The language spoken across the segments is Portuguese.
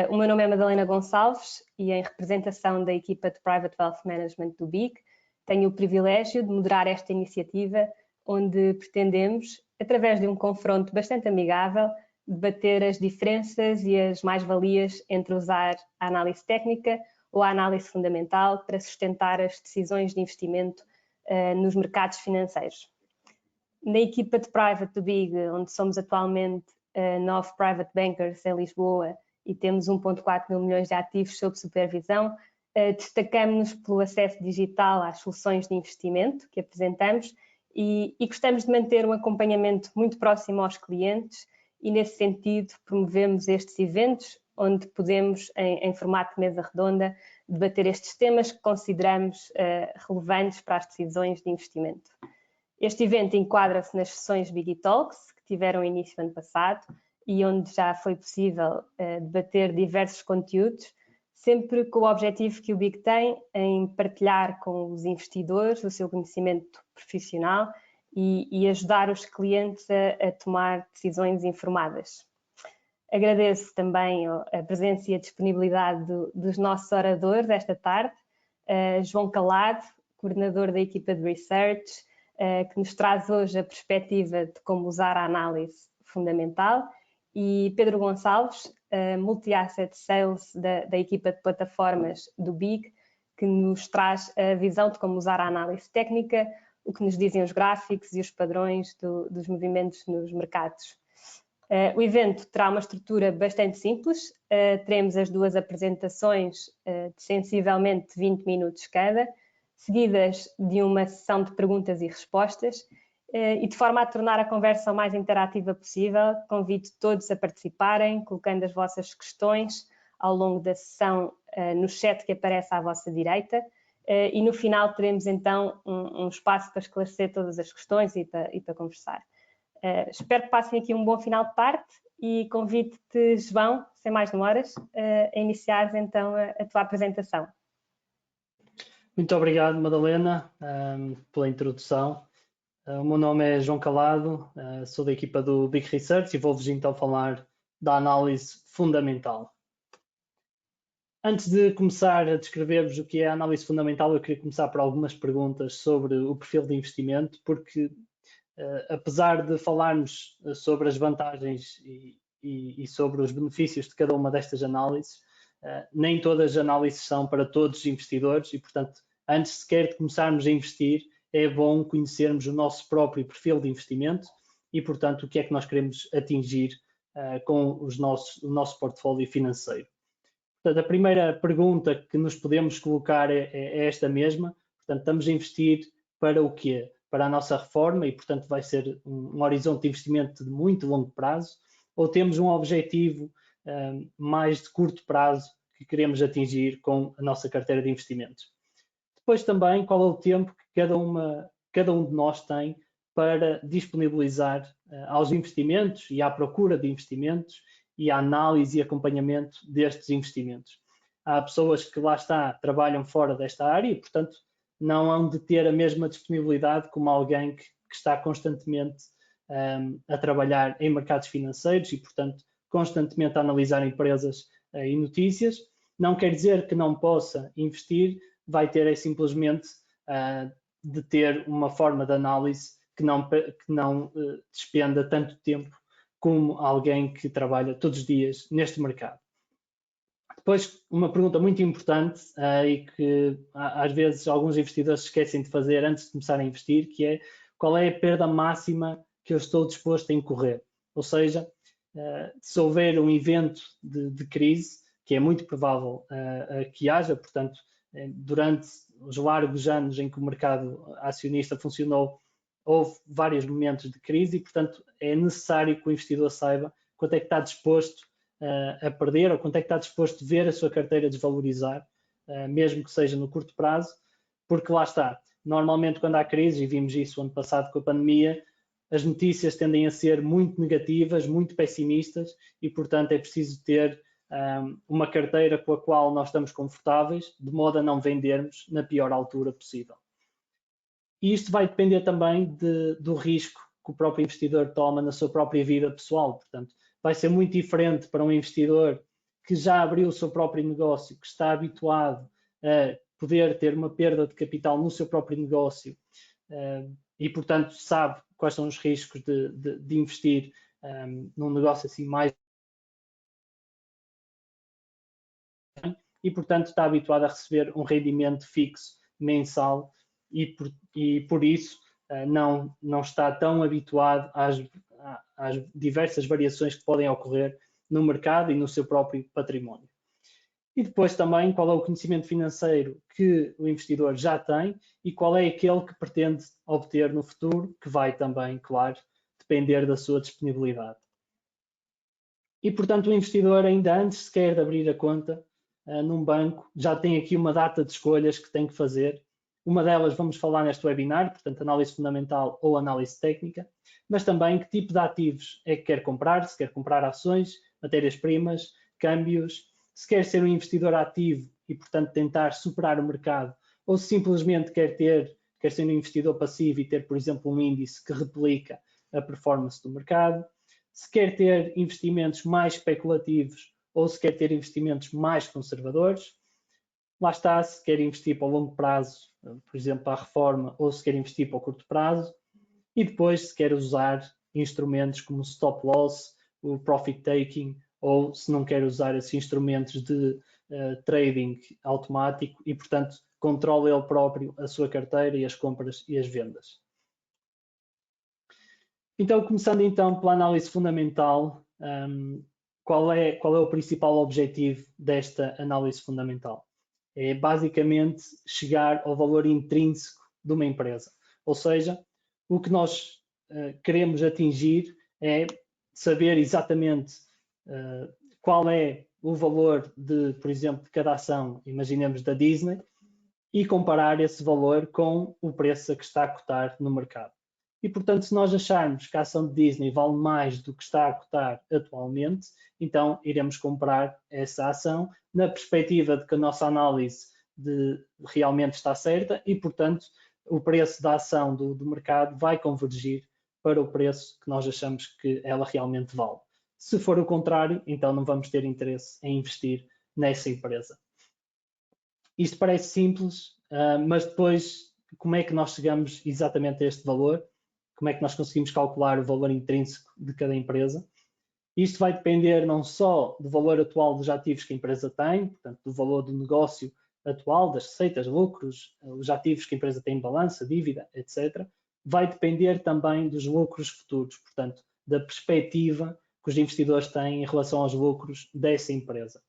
O meu nome é Madalena Gonçalves e, em representação da equipa de Private Wealth Management do BIG, tenho o privilégio de moderar esta iniciativa, onde pretendemos, através de um confronto bastante amigável, debater as diferenças e as mais-valias entre usar a análise técnica ou a análise fundamental para sustentar as decisões de investimento nos mercados financeiros. Na equipa de Private do BIG, onde somos atualmente 9 Private Bankers em Lisboa e temos 1,4 mil milhões de ativos sob supervisão, destacamos-nos pelo acesso digital às soluções de investimento que apresentamos e gostamos de manter um acompanhamento muito próximo aos clientes e, nesse sentido, promovemos estes eventos onde podemos, em formato de mesa redonda, debater estes temas que consideramos relevantes para as decisões de investimento. Este evento enquadra-se nas sessões Big Talks, que tiveram início ano passado e onde já foi possível debater diversos conteúdos, sempre com o objetivo que o BIG tem em partilhar com os investidores o seu conhecimento profissional e ajudar os clientes a tomar decisões informadas. Agradeço também a presença e a disponibilidade dos nossos oradores esta tarde, João Calado, coordenador da equipa de Research, que nos traz hoje a perspectiva de como usar a análise fundamental, e Pedro Gonçalves, Multi-Asset Sales da equipa de plataformas do BIG, que nos traz a visão de como usar a análise técnica, o que nos dizem os gráficos e os padrões dos movimentos nos mercados. O evento terá uma estrutura bastante simples, teremos as duas apresentações de sensivelmente 20 minutos cada, seguidas de uma sessão de perguntas e respostas, e de forma a tornar a conversa o mais interativa possível, convido todos a participarem, colocando as vossas questões ao longo da sessão no chat que aparece à vossa direita, e no final teremos então um espaço para esclarecer todas as questões e para conversar. Espero que passem aqui um bom final de tarde e convido-te, João, sem mais demoras, a iniciares então a tua apresentação. Muito obrigado, Madalena, pela introdução. O meu nome é João Calado, sou da equipa do Big Research e vou-vos então falar da análise fundamental. Antes de começar a descrever-vos o que é a análise fundamental, eu queria começar por algumas perguntas sobre o perfil de investimento, porque apesar de falarmos sobre as vantagens e sobre os benefícios de cada uma destas análises, nem todas as análises são para todos os investidores e, portanto, antes sequer de começarmos a investir, é bom conhecermos o nosso próprio perfil de investimento e, portanto, o que é que nós queremos atingir com o nosso portfólio financeiro. Portanto, a primeira pergunta que nos podemos colocar é esta mesma. Portanto, estamos a investir para o quê? Para a nossa reforma e, portanto, vai ser um horizonte de investimento de muito longo prazo, ou temos um objetivo mais de curto prazo que queremos atingir com a nossa carteira de investimentos. Depois também, qual é o tempo que cada um de nós tem para disponibilizar aos investimentos e à procura de investimentos e à análise e acompanhamento destes investimentos. Há pessoas que lá está, trabalham fora desta área e, portanto, não hão de ter a mesma disponibilidade como alguém que está constantemente a trabalhar em mercados financeiros e, portanto, constantemente a analisar empresas e notícias. Não quer dizer que não possa investir, vai ter simplesmente de ter uma forma de análise que não despenda tanto tempo como alguém que trabalha todos os dias neste mercado. Depois, uma pergunta muito importante e que às vezes alguns investidores esquecem de fazer antes de começar a investir, que é qual é a perda máxima que eu estou disposto a incorrer. Ou seja, se houver um evento de crise, que é muito provável que haja, portanto, durante os largos anos em que o mercado acionista funcionou, houve vários momentos de crise e, portanto, é necessário que o investidor saiba quanto é que está disposto a perder ou quanto é que está disposto a ver a sua carteira desvalorizar, mesmo que seja no curto prazo, porque lá está, normalmente quando há crise, e vimos isso ano passado com a pandemia, as notícias tendem a ser muito negativas, muito pessimistas e, portanto, é preciso ter uma carteira com a qual nós estamos confortáveis, de modo a não vendermos na pior altura possível. E isto vai depender também do risco que o próprio investidor toma na sua própria vida pessoal. Portanto, vai ser muito diferente para um investidor que já abriu o seu próprio negócio, que está habituado a poder ter uma perda de capital no seu próprio negócio e, portanto, sabe quais são os riscos de investir num negócio assim mais e, portanto, está habituado a receber um rendimento fixo mensal e por isso não está tão habituado às diversas variações que podem ocorrer no mercado e no seu próprio património. E depois também qual é o conhecimento financeiro que o investidor já tem e qual é aquele que pretende obter no futuro, que vai também, claro, depender da sua disponibilidade. E, portanto, o investidor, ainda antes sequer de abrir a conta num banco, já tem aqui uma data de escolhas que tem que fazer. Uma delas vamos falar neste webinar, portanto, análise fundamental ou análise técnica, mas também que tipo de ativos é que quer comprar, se quer comprar ações, matérias-primas, câmbios, se quer ser um investidor ativo e, portanto, tentar superar o mercado, ou se simplesmente quer ser um investidor passivo e ter, por exemplo, um índice que replica a performance do mercado, se quer ter investimentos mais especulativos ou se quer ter investimentos mais conservadores. Lá está, se quer investir para o longo prazo, por exemplo, para a reforma, ou se quer investir para o curto prazo. E depois, se quer usar instrumentos como o stop loss, o profit taking, ou se não quer usar esses instrumentos de trading automático e, portanto, controla ele próprio a sua carteira e as compras e as vendas. Então, começando então pela análise fundamental, qual é o principal objetivo desta análise fundamental? É basicamente chegar ao valor intrínseco de uma empresa. Ou seja, o que nós queremos atingir é saber exatamente qual é o valor de, por exemplo, de cada ação, imaginemos da Disney, e comparar esse valor com o preço a que está a cotar no mercado. E, portanto, se nós acharmos que a ação de Disney vale mais do que está a cotar atualmente, então iremos comprar essa ação na perspectiva de que a nossa análise realmente está certa e, portanto, o preço da ação do mercado vai convergir para o preço que nós achamos que ela realmente vale. Se for o contrário, então não vamos ter interesse em investir nessa empresa. Isto parece simples, mas depois como é que nós chegamos exatamente a este valor? Como é que nós conseguimos calcular o valor intrínseco de cada empresa? Isto vai depender não só do valor atual dos ativos que a empresa tem, portanto, do valor do negócio atual, das receitas, lucros, os ativos que a empresa tem em balança, dívida, etc. Vai depender também dos lucros futuros, portanto, da perspectiva que os investidores têm em relação aos lucros dessa empresa.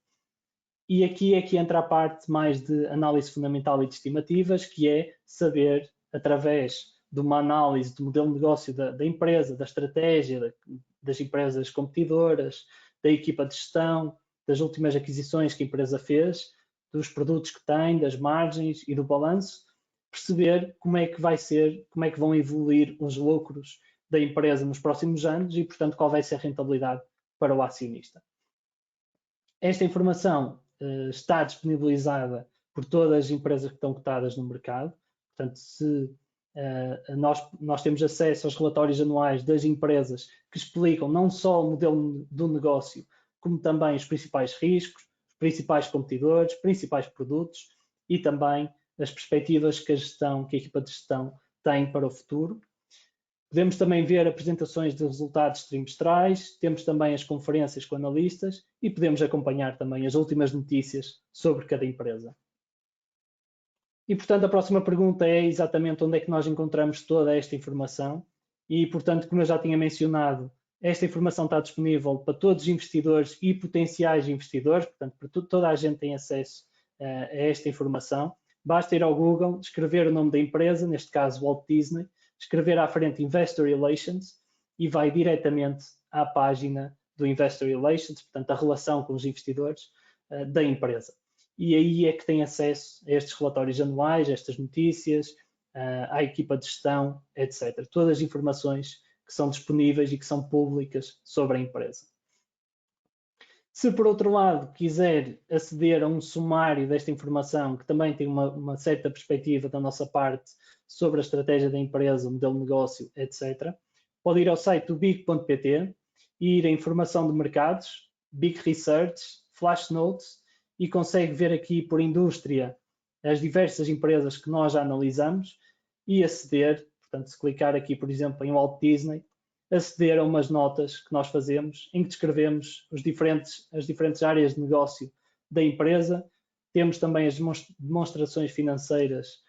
E aqui é que entra a parte mais de análise fundamental e de estimativas, que é saber, através de uma análise do modelo de negócio da empresa, da estratégia, das empresas competidoras, da equipa de gestão, das últimas aquisições que a empresa fez, dos produtos que tem, das margens e do balanço, perceber como é que vai ser, como é que vão evoluir os lucros da empresa nos próximos anos e, portanto, qual vai ser a rentabilidade para o acionista. Esta informação está disponibilizada por todas as empresas que estão cotadas no mercado. Portanto, se nós temos acesso aos relatórios anuais das empresas que explicam não só o modelo do negócio, como também os principais riscos, os principais competidores, os principais produtos e também as perspectivas que a equipa de gestão tem para o futuro. Podemos também ver apresentações de resultados trimestrais, temos também as conferências com analistas e podemos acompanhar também as últimas notícias sobre cada empresa. E, portanto, a próxima pergunta é exatamente onde é que nós encontramos toda esta informação e, portanto, como eu já tinha mencionado, esta informação está disponível para todos os investidores e potenciais investidores, portanto, toda a gente tem acesso a esta informação. Basta ir ao Google, escrever o nome da empresa, neste caso Walt Disney, escrever à frente Investor Relations e vai diretamente à página do Investor Relations, portanto, a relação com os investidores da empresa. E aí é que tem acesso a estes relatórios anuais, a estas notícias, à equipa de gestão, etc. Todas as informações que são disponíveis e que são públicas sobre a empresa. Se, por outro lado, quiser aceder a um sumário desta informação, que também tem uma certa perspectiva da nossa parte sobre a estratégia da empresa, o modelo de negócio, etc., pode ir ao site do big.pt e ir a informação de mercados, Big Research, flash notes e consegue ver aqui por indústria as diversas empresas que nós já analisamos e aceder, portanto, se clicar aqui, por exemplo, em Walt Disney, aceder a umas notas que nós fazemos em que descrevemos as diferentes áreas de negócio da empresa. Temos também as demonstrações financeiras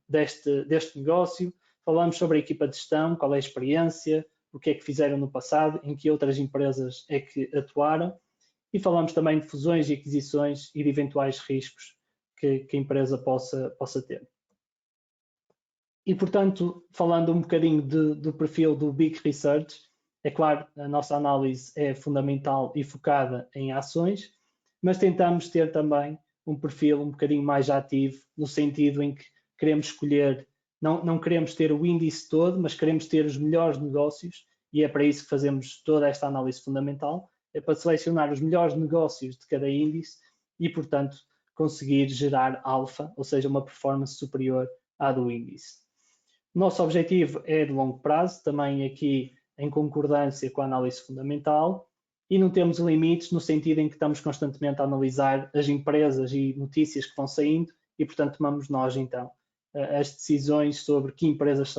deste negócio. Falamos sobre a equipa de gestão, qual é a experiência, o que é que fizeram no passado, em que outras empresas é que atuaram. E falamos também de fusões e aquisições e de eventuais riscos que a empresa possa ter. E, portanto, falando um bocadinho do perfil do Big Research, é claro, a nossa análise é fundamental e focada em ações, mas tentamos ter também um perfil um bocadinho mais ativo, no sentido em que queremos escolher, não queremos ter o índice todo, mas queremos ter os melhores negócios, e é para isso que fazemos toda esta análise fundamental, é para selecionar os melhores negócios de cada índice e, portanto, conseguir gerar alfa, ou seja, uma performance superior à do índice. O nosso objetivo é de longo prazo, também aqui em concordância com a análise fundamental, e não temos limites no sentido em que estamos constantemente a analisar as empresas e notícias que vão saindo e, portanto, tomamos nós, então, as decisões sobre que empresas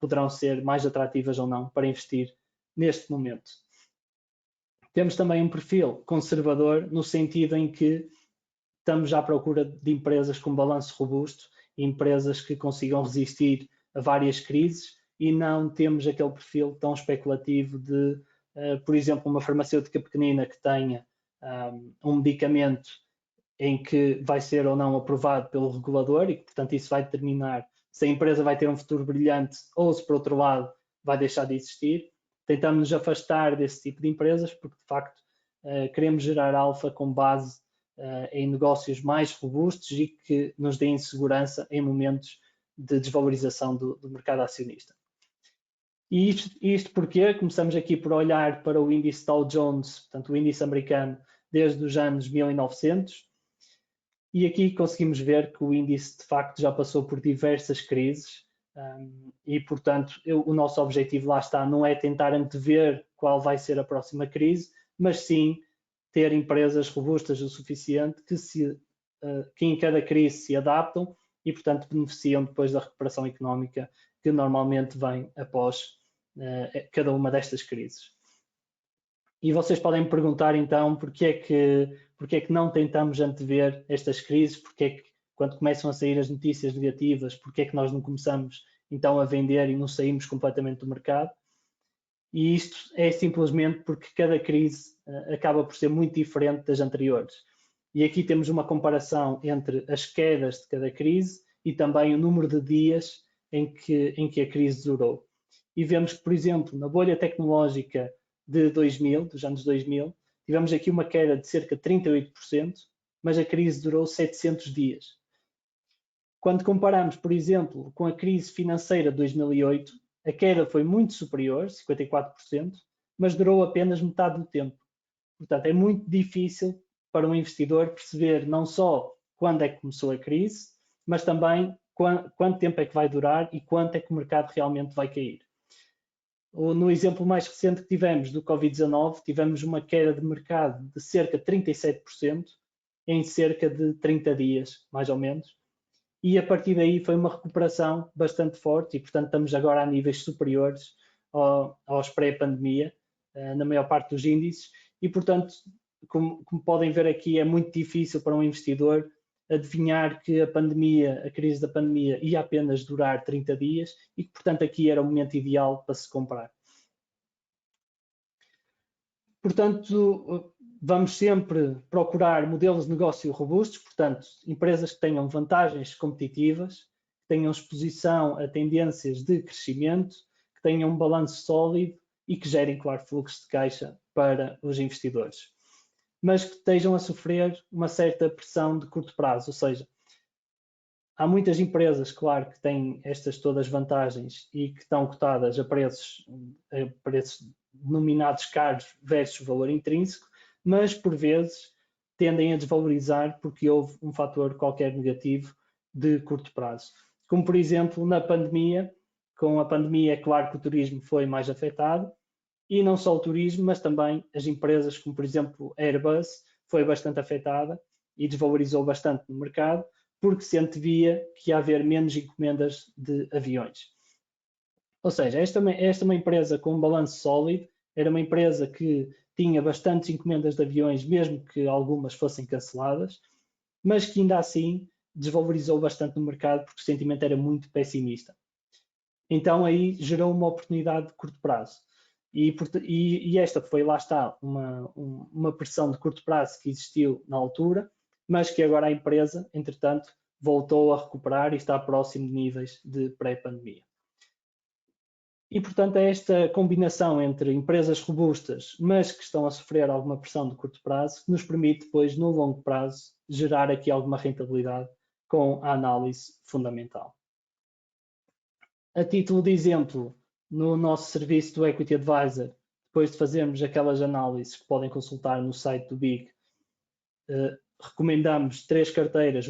poderão ser mais atrativas ou não para investir neste momento. Temos também um perfil conservador, no sentido em que estamos à procura de empresas com balanço robusto, empresas que consigam resistir a várias crises, e não temos aquele perfil tão especulativo de, por exemplo, uma farmacêutica pequenina que tenha um medicamento em que vai ser ou não aprovado pelo regulador e que, portanto, isso vai determinar se a empresa vai ter um futuro brilhante ou se, por outro lado, vai deixar de existir. Tentamos nos afastar desse tipo de empresas porque, de facto, queremos gerar alfa com base em negócios mais robustos e que nos deem segurança em momentos de desvalorização do mercado acionista. E isto porque começamos aqui por olhar para o índice Dow Jones, portanto o índice americano, desde os anos 1900, e aqui conseguimos ver que o índice de facto já passou por diversas crises e, portanto, o nosso objetivo lá está, não é tentar antever qual vai ser a próxima crise, mas sim ter empresas robustas o suficiente que em cada crise se adaptam e, portanto, beneficiam depois da recuperação económica que normalmente vem após cada uma destas crises. E vocês podem me perguntar, então, porque é que não tentamos antever estas crises, porque é que, quando começam a sair as notícias negativas, porque é que nós não começamos, então, a vender e não saímos completamente do mercado? E isto é simplesmente porque cada crise acaba por ser muito diferente das anteriores. E aqui temos uma comparação entre as quedas de cada crise e também o número de dias em que a crise durou. E vemos que, por exemplo, na bolha tecnológica dos anos 2000, tivemos aqui uma queda de cerca de 38%, mas a crise durou 700 dias. Quando comparamos, por exemplo, com a crise financeira de 2008, a queda foi muito superior, 54%, mas durou apenas metade do tempo. Portanto, é muito difícil para um investidor perceber não só quando é que começou a crise, mas também quanto tempo é que vai durar e quanto é que o mercado realmente vai cair. No exemplo mais recente que tivemos do Covid-19, tivemos uma queda de mercado de cerca de 37% em cerca de 30 dias, mais ou menos. E a partir daí foi uma recuperação bastante forte e, portanto, estamos agora a níveis superiores aos pré-pandemia, na maior parte dos índices. E, portanto, como podem ver aqui, é muito difícil para um investidor adivinhar que a crise da pandemia ia apenas durar 30 dias e que, portanto, aqui era o momento ideal para se comprar. Portanto, vamos sempre procurar modelos de negócio robustos, portanto, empresas que tenham vantagens competitivas, que tenham exposição a tendências de crescimento, que tenham um balanço sólido e que gerem, claro, fluxo de caixa para os investidores, mas que estejam a sofrer uma certa pressão de curto prazo, ou seja, há muitas empresas, claro, que têm estas todas vantagens e que estão cotadas a preços denominados caros versus valor intrínseco, mas por vezes tendem a desvalorizar porque houve um fator qualquer negativo de curto prazo. Como, por exemplo, na pandemia, com a pandemia é claro que o turismo foi mais afetado, e não só o turismo, mas também as empresas como, por exemplo, a Airbus, foi bastante afetada e desvalorizou bastante no mercado, porque se antevia que ia haver menos encomendas de aviões. Ou seja, esta é uma empresa com um balanço sólido, era uma empresa que tinha bastantes encomendas de aviões, mesmo que algumas fossem canceladas, mas que ainda assim desvalorizou bastante no mercado porque o sentimento era muito pessimista. Então aí gerou uma oportunidade de curto prazo. E esta foi, lá está, uma pressão de curto prazo que existiu na altura, mas que agora a empresa, entretanto, voltou a recuperar e está próximo de níveis de pré-pandemia. E, portanto, é esta combinação entre empresas robustas, mas que estão a sofrer alguma pressão de curto prazo, que nos permite depois, no longo prazo, gerar aqui alguma rentabilidade com a análise fundamental. A título de exemplo, no nosso serviço do Equity Advisor, depois de fazermos aquelas análises que podem consultar no site do BIG, recomendamos 3 carteiras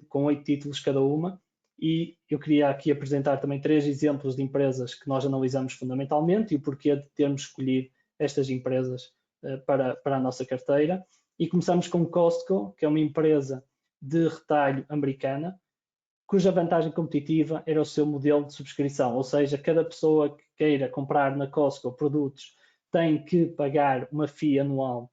com 8 títulos cada uma, e eu queria aqui apresentar também 3 exemplos de empresas que nós analisamos fundamentalmente e o porquê de termos escolhido estas empresas para a nossa carteira. E começamos com Costco, que é uma empresa de retalho americana, cuja vantagem competitiva era o seu modelo de subscrição, ou seja, cada pessoa que queira comprar na Costco produtos tem que pagar uma FII anual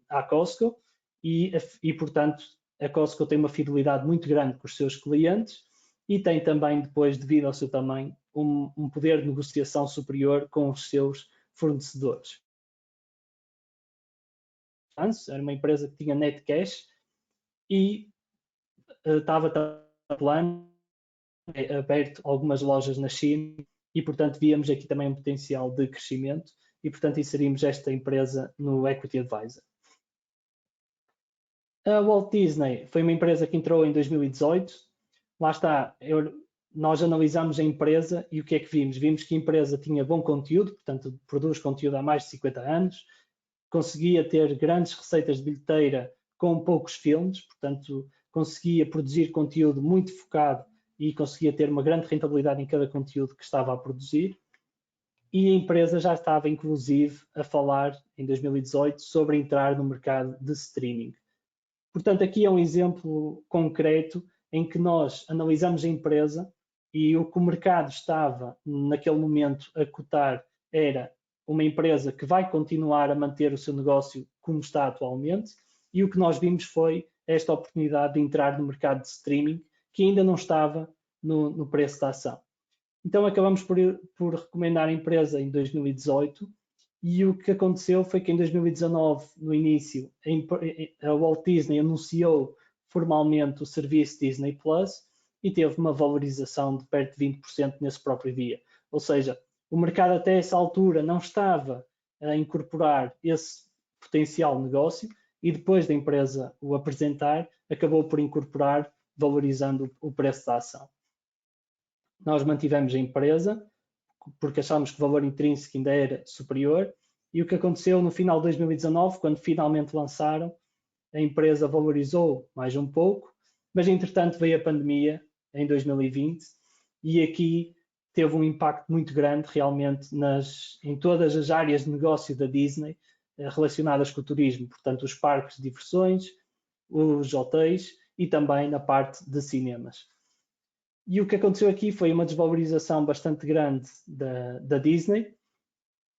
à Costco e, portanto, a Costco tem uma fidelidade muito grande com os seus clientes e tem também, depois, devido ao seu tamanho, um poder de negociação superior com os seus fornecedores. Era uma empresa que tinha net cash e estava plano aberto algumas lojas na China e, portanto, víamos aqui também um potencial de crescimento e, portanto, inserimos esta empresa no Equity Advisor. A Walt Disney foi uma empresa que entrou em 2018. Lá está, nós analisamos a empresa e o que é que vimos? Vimos que a empresa tinha bom conteúdo, portanto, produz conteúdo há mais de 50 anos, conseguia ter grandes receitas de bilheteira com poucos filmes, portanto, conseguia produzir conteúdo muito focado e conseguia ter uma grande rentabilidade em cada conteúdo que estava a produzir. E a empresa já estava, inclusive, a falar, em 2018, sobre entrar no mercado de streaming. Portanto, aqui é um exemplo concreto em que nós analisamos a empresa e o que o mercado estava, naquele momento, a cotar era uma empresa que vai continuar a manter o seu negócio como está atualmente, e o que nós vimos foi esta oportunidade de entrar no mercado de streaming, que ainda não estava no preço da ação. Então acabamos por recomendar a empresa em 2018, e o que aconteceu foi que em 2019, no início, a Walt Disney anunciou formalmente o serviço Disney Plus e teve uma valorização de perto de 20% nesse próprio dia. Ou seja, o mercado até essa altura não estava a incorporar esse potencial negócio e depois da empresa o apresentar, acabou por incorporar, valorizando o preço da ação. Nós mantivemos a empresa porque achámos que o valor intrínseco ainda era superior, e o que aconteceu no final de 2019, quando finalmente lançaram, a empresa valorizou mais um pouco, mas entretanto veio a pandemia em 2020 e aqui teve um impacto muito grande realmente em todas as áreas de negócio da Disney relacionadas com o turismo, portanto os parques de diversões, os hotéis e também na parte de cinemas. E o que aconteceu aqui foi uma desvalorização bastante grande da Disney,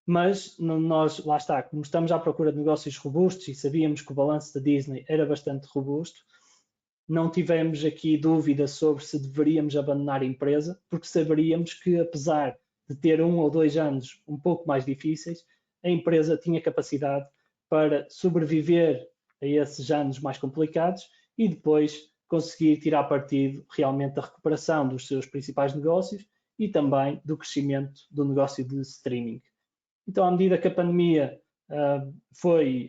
mas nós, lá está, como estamos à procura de negócios robustos e sabíamos que o balanço da Disney era bastante robusto, não tivemos aqui dúvida sobre se deveríamos abandonar a empresa, porque saberíamos que, apesar de ter 1 ou 2 anos um pouco mais difíceis, a empresa tinha capacidade para sobreviver a esses anos mais complicados e depois conseguir tirar partido realmente da recuperação dos seus principais negócios e também do crescimento do negócio de streaming. Então, à medida que a pandemia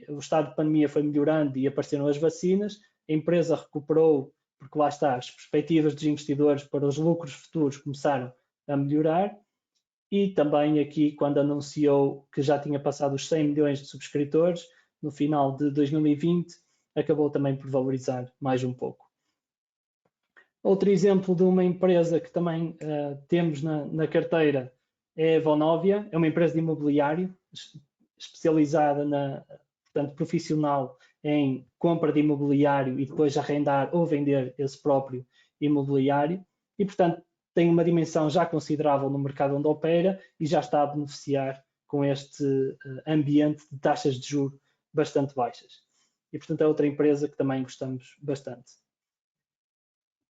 o estado de pandemia foi melhorando e apareceram as vacinas, a empresa recuperou, porque lá está, as perspectivas dos investidores para os lucros futuros começaram a melhorar, e também aqui, quando anunciou que já tinha passado os 100 milhões de subscritores, no final de 2020, acabou também por valorizar mais um pouco. Outro exemplo de uma empresa que também temos na carteira é a Vonovia, é uma empresa de imobiliário especializada, portanto, profissional em compra de imobiliário e depois arrendar ou vender esse próprio imobiliário e, portanto, tem uma dimensão já considerável no mercado onde opera e já está a beneficiar com este ambiente de taxas de juros bastante baixas. E, portanto, é outra empresa que também gostamos bastante.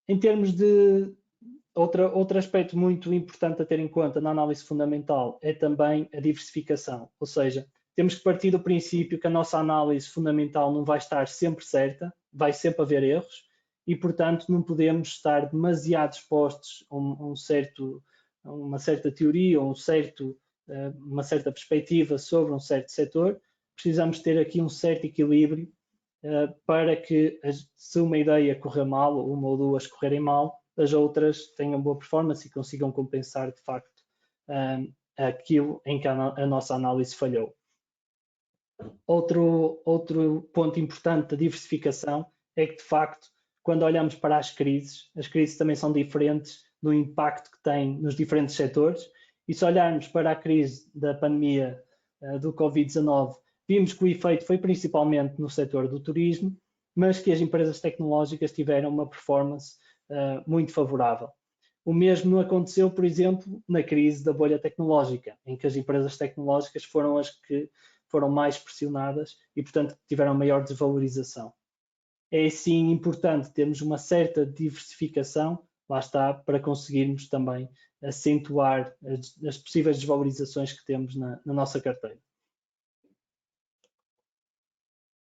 Em termos de outro aspecto muito importante a ter em conta na análise fundamental é também a diversificação, ou seja, temos que partir do princípio que a nossa análise fundamental não vai estar sempre certa, vai sempre haver erros e, portanto, não podemos estar demasiado expostos a uma certa teoria ou uma certa perspectiva sobre um certo setor. Precisamos ter aqui um certo equilíbrio para que, se uma ideia correr mal, ou uma ou duas correrem mal, as outras tenham boa performance e consigam compensar, de facto, aquilo em que a nossa análise falhou. Outro ponto importante da diversificação é que, de facto, quando olhamos para as crises também são diferentes no impacto que têm nos diferentes setores. E se olharmos para a crise da pandemia do Covid-19, vimos que o efeito foi principalmente no setor do turismo, mas que as empresas tecnológicas tiveram uma performance muito favorável. O mesmo não aconteceu, por exemplo, na crise da bolha tecnológica, em que as empresas tecnológicas foram as que foram mais pressionadas e, portanto, tiveram maior desvalorização. É sim importante termos uma certa diversificação, lá está, para conseguirmos também acentuar as possíveis desvalorizações que temos na nossa carteira.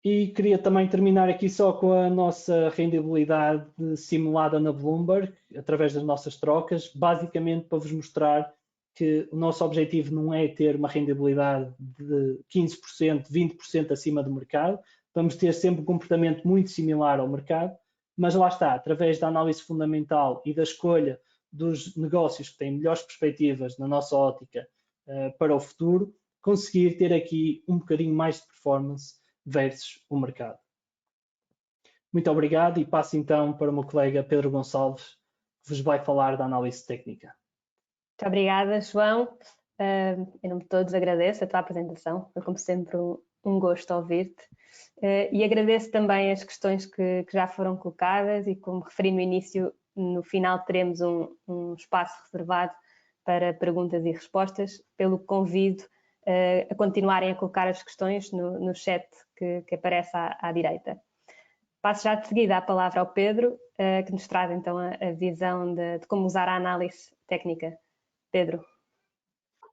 E queria também terminar aqui só com a nossa rendibilidade simulada na Bloomberg, através das nossas trocas, basicamente para vos mostrar que o nosso objetivo não é ter uma rendibilidade de 15%, 20% acima do mercado, vamos ter sempre um comportamento muito similar ao mercado, mas lá está, através da análise fundamental e da escolha dos negócios que têm melhores perspectivas na nossa ótica para o futuro, conseguir ter aqui um bocadinho mais de performance versus o mercado. Muito obrigado e passo então para o meu colega Pedro Gonçalves, que vos vai falar da análise técnica. Muito obrigada, João. Em nome de todos agradeço a tua apresentação, foi como sempre um gosto ouvir-te. E agradeço também as questões que já foram colocadas e, como referi no início, no final teremos um espaço reservado para perguntas e respostas, pelo que convido a continuarem a colocar as questões no chat que aparece à direita. Passo já de seguida a palavra ao Pedro, que nos traz então a visão de como usar a análise técnica. Pedro.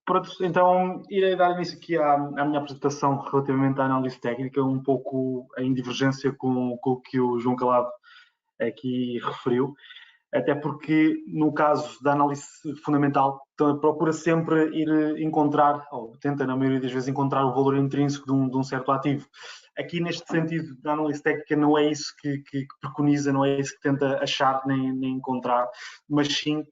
Pronto, então irei dar início aqui à minha apresentação relativamente à análise técnica, um pouco em divergência com o que o João Calado aqui referiu, até porque no caso da análise fundamental procura sempre ir encontrar, ou tenta na maioria das vezes encontrar o valor intrínseco de um certo ativo. Aqui neste sentido da análise técnica não é isso que preconiza, não é isso que tenta achar nem encontrar, mas sim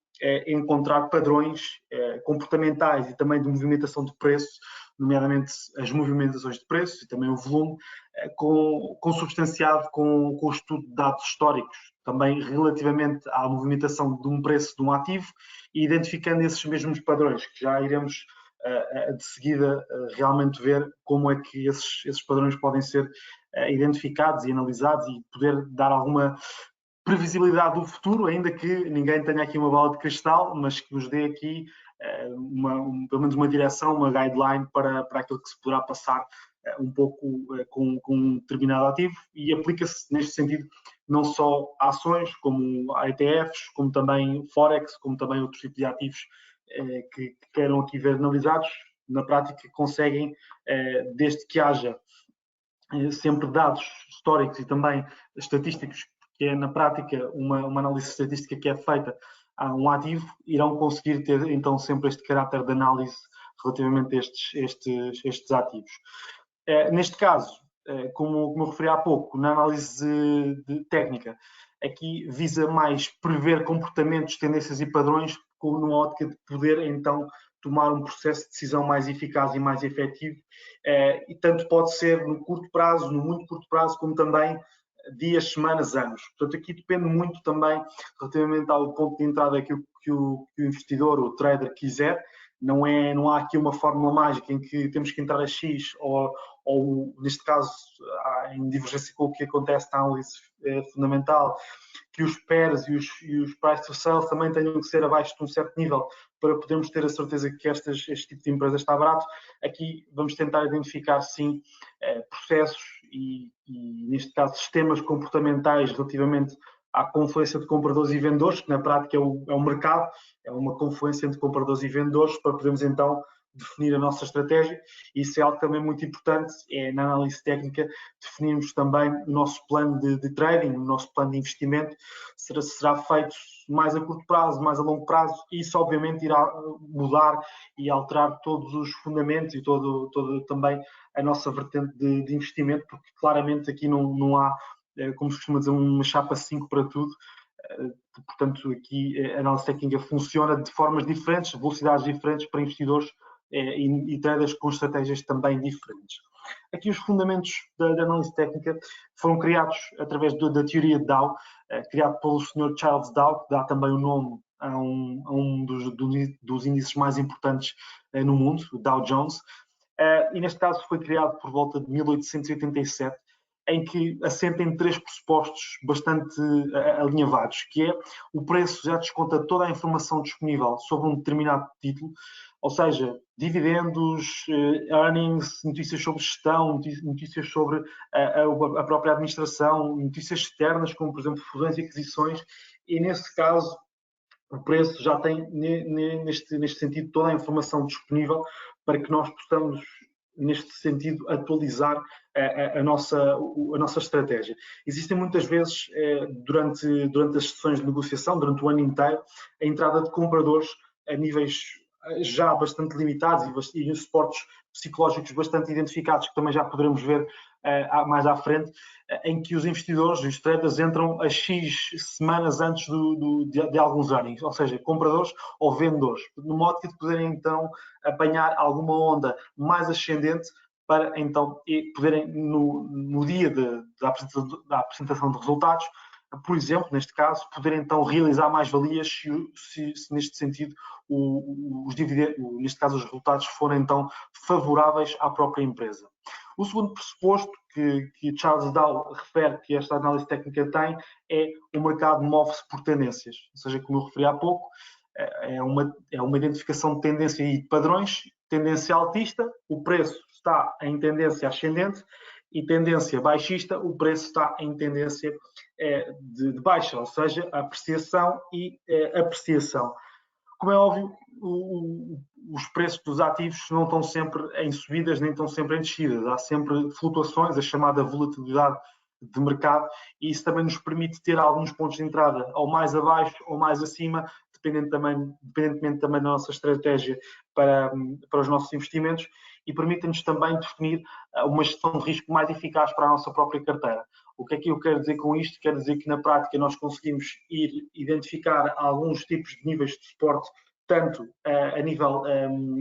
encontrar padrões comportamentais e também de movimentação de preço, nomeadamente as movimentações de preço e também o volume, consubstanciado com o estudo de dados históricos, também relativamente à movimentação de um preço de um ativo e identificando esses mesmos padrões, que já iremos de seguida realmente ver como é que esses padrões podem ser identificados e analisados e poder dar alguma previsibilidade do futuro, ainda que ninguém tenha aqui uma bola de cristal, mas que nos dê aqui pelo menos uma direção, uma guideline para aquilo que se poderá passar um pouco com um determinado ativo e aplica-se neste sentido não só a ações como a ETFs, como também Forex, como também outros tipos de ativos que queiram aqui ver analisados, na prática conseguem, desde que haja sempre dados históricos e também estatísticos, que é na prática uma análise estatística que é feita a um ativo, irão conseguir ter então sempre este caráter de análise relativamente a estes ativos. Neste caso, como eu referi há pouco, na análise técnica, aqui visa mais prever comportamentos, tendências e padrões numa ótica de poder então tomar um processo de decisão mais eficaz e mais efetivo, e tanto pode ser no curto prazo, no muito curto prazo, como também dias, semanas, anos. Portanto, aqui depende muito também relativamente ao ponto de entrada que o investidor, o trader quiser, não há aqui uma fórmula mágica em que temos que entrar a X ou neste caso, em divergência com o que acontece na análise fundamental, que os PERs e os price to sales também tenham que ser abaixo de um certo nível para podermos ter a certeza que este tipo de empresa está barato. Aqui vamos tentar identificar, sim, processos e, neste caso, sistemas comportamentais relativamente à confluência de compradores e vendedores, que na prática é o mercado, é uma confluência entre compradores e vendedores, para podermos então definir a nossa estratégia. E isso é algo também muito importante, na análise técnica, definirmos também o nosso plano de trading, o nosso plano de investimento, será feito mais a curto prazo, mais a longo prazo, e isso obviamente irá mudar e alterar todos os fundamentos e todo também a nossa vertente de investimento, porque claramente aqui não há, como se costuma dizer, uma chapa 5 para tudo. Portanto, aqui a análise técnica funciona de formas diferentes, velocidades diferentes para investidores e traders com estratégias também diferentes. Aqui os fundamentos da análise técnica foram criados através da teoria de Dow, criado pelo Sr. Charles Dow, que dá também o nome a um dos índices mais importantes no mundo, o Dow Jones, e neste caso foi criado por volta de 1887, em que assenta em 3 pressupostos bastante alinhavados, que é: o preço já desconta toda a informação disponível sobre um determinado título, ou seja, dividendos, earnings, notícias sobre gestão, notícias sobre a própria administração, notícias externas, como por exemplo fusões e aquisições, e nesse caso o preço já tem neste sentido toda a informação disponível para que nós possamos, neste sentido, atualizar a nossa estratégia. Existem muitas vezes, durante as sessões de negociação, durante o ano inteiro, a entrada de compradores a níveis já bastante limitados e suportes psicológicos bastante identificados, que também já poderemos ver mais à frente, em que os investidores, os traders, entram a X semanas antes de alguns earnings, ou seja, compradores ou vendedores, no modo de poderem então apanhar alguma onda mais ascendente para então poderem, no dia da apresentação de resultados, por exemplo, neste caso, poderem então realizar mais-valias se neste sentido os dividendos, neste caso os resultados, forem então favoráveis à própria empresa. O segundo pressuposto que Charles Dow refere que esta análise técnica tem é: o mercado move-se por tendências, ou seja, como eu referi há pouco, é uma identificação de tendência e de padrões. Tendência altista, o preço está em tendência ascendente, e tendência baixista, o preço está em tendência de baixa, ou seja, apreciação e apreciação. Como é óbvio, os preços dos ativos não estão sempre em subidas, nem estão sempre em descidas. Há sempre flutuações, a chamada volatilidade de mercado, e isso também nos permite ter alguns pontos de entrada, ou mais abaixo ou mais acima, dependentemente também da nossa estratégia para os nossos investimentos, e permite-nos também definir uma gestão de risco mais eficaz para a nossa própria carteira. O que é que eu quero dizer com isto? Quero dizer que na prática nós conseguimos identificar alguns tipos de níveis de suporte, tanto a nível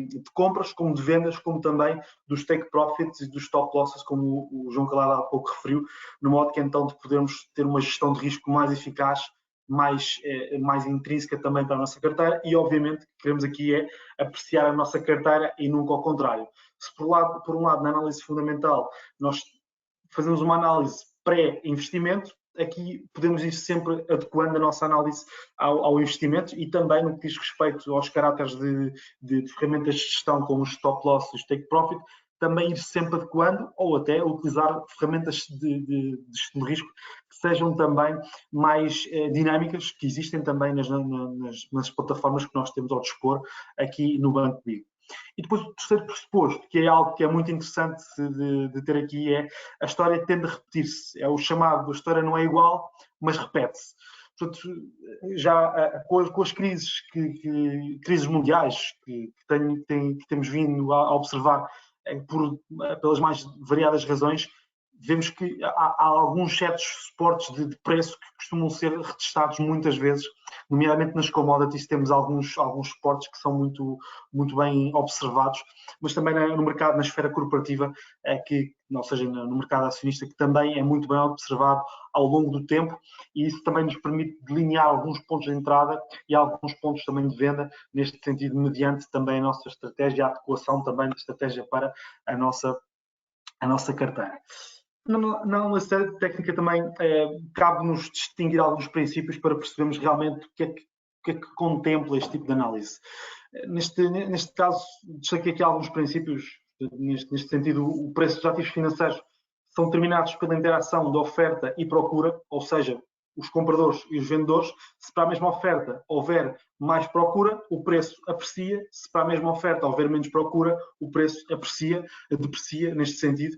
de compras, como de vendas, como também dos take profits e dos stop losses, como o João Calado há pouco referiu, no modo que então de podermos ter uma gestão de risco mais eficaz, mais intrínseca também para a nossa carteira, e obviamente queremos aqui apreciar a nossa carteira e nunca ao contrário. Se por um lado na análise fundamental nós fazemos uma análise pré-investimento, aqui podemos ir sempre adequando a nossa análise ao investimento, e também no que diz respeito aos caráteres de ferramentas de gestão como os stop loss e os take profit, também ir sempre adequando, ou até utilizar ferramentas de gestão de risco que sejam também mais dinâmicas, que existem também nas plataformas que nós temos ao dispor aqui no Banco BIG. E depois o terceiro pressuposto, que é algo que é muito interessante de ter aqui, é: a história tende a repetir-se. É o chamado: a história não é igual, mas repete-se. Portanto, já com as crises mundiais que temos vindo a observar pelas mais variadas razões, vemos que há alguns certos suportes de preço que costumam ser retestados muitas vezes, nomeadamente nas commodities temos alguns suportes que são muito bem observados, mas também no mercado, na esfera corporativa, ou seja, no mercado acionista, que também é muito bem observado ao longo do tempo, e isso também nos permite delinear alguns pontos de entrada e alguns pontos também de venda, neste sentido, mediante também a nossa estratégia, a adequação também da estratégia para a nossa carteira. Na análise técnica também cabe-nos distinguir alguns princípios para percebermos realmente o que é que contempla este tipo de análise. Neste caso, destaquei aqui alguns princípios. Neste sentido, o preço dos ativos financeiros são determinados pela interação de oferta e procura, ou seja, os compradores e os vendedores. Se para a mesma oferta houver mais procura, o preço aprecia. Se para a mesma oferta houver menos procura, o preço deprecia neste sentido.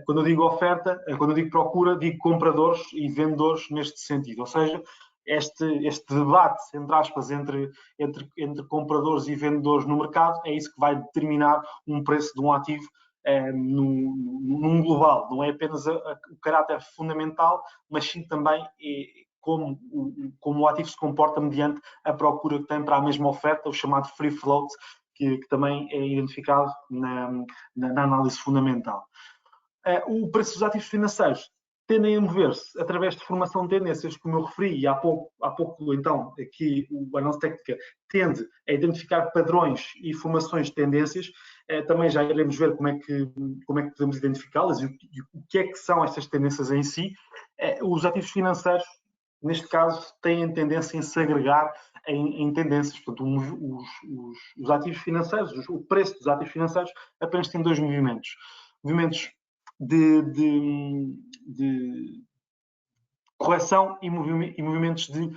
Quando eu digo oferta, quando eu digo procura, digo compradores e vendedores neste sentido. Ou seja, este debate, entre aspas, entre compradores e vendedores no mercado, é isso que vai determinar um preço de um ativo num global. Não é apenas o caráter fundamental, mas sim também como o ativo se comporta mediante a procura que tem para a mesma oferta, o chamado free float, que também é identificado na análise fundamental. O preço dos ativos financeiros tendem a mover-se através de formação de tendências, como eu referi, e há pouco então, aqui a nossa técnica tende a identificar padrões e formações de tendências. Também já iremos ver como é que podemos identificá-las e o que é que são estas tendências em si. Os ativos financeiros, neste caso, têm tendência em se agregar em tendências. Portanto, os ativos financeiros, o preço dos ativos financeiros apenas tem dois movimentos. Movimentos de correção e movimentos de,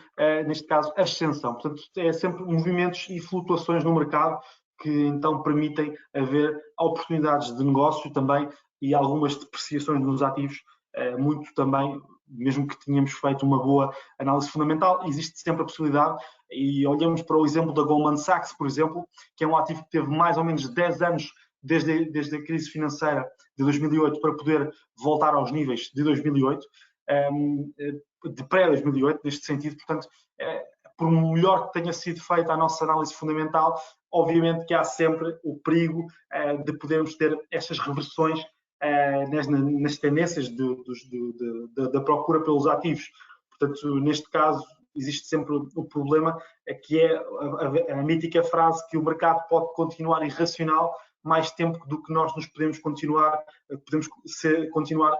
neste caso, ascensão. Portanto, é sempre movimentos e flutuações no mercado que então permitem haver oportunidades de negócio também e algumas depreciações nos ativos, muito também, mesmo que tenhamos feito uma boa análise fundamental, existe sempre a possibilidade, e olhamos para o exemplo da Goldman Sachs, por exemplo, que é um ativo que teve mais ou menos 10 anos desde a crise financeira de 2008 para poder voltar aos níveis de 2008, de pré-2008, neste sentido. Portanto, por melhor que tenha sido feita a nossa análise fundamental, obviamente que há sempre o perigo de podermos ter estas reversões nas tendências da procura pelos ativos. Portanto, neste caso, existe sempre o problema, que é a mítica frase que o mercado pode continuar irracional mais tempo do que nós nos podemos continuar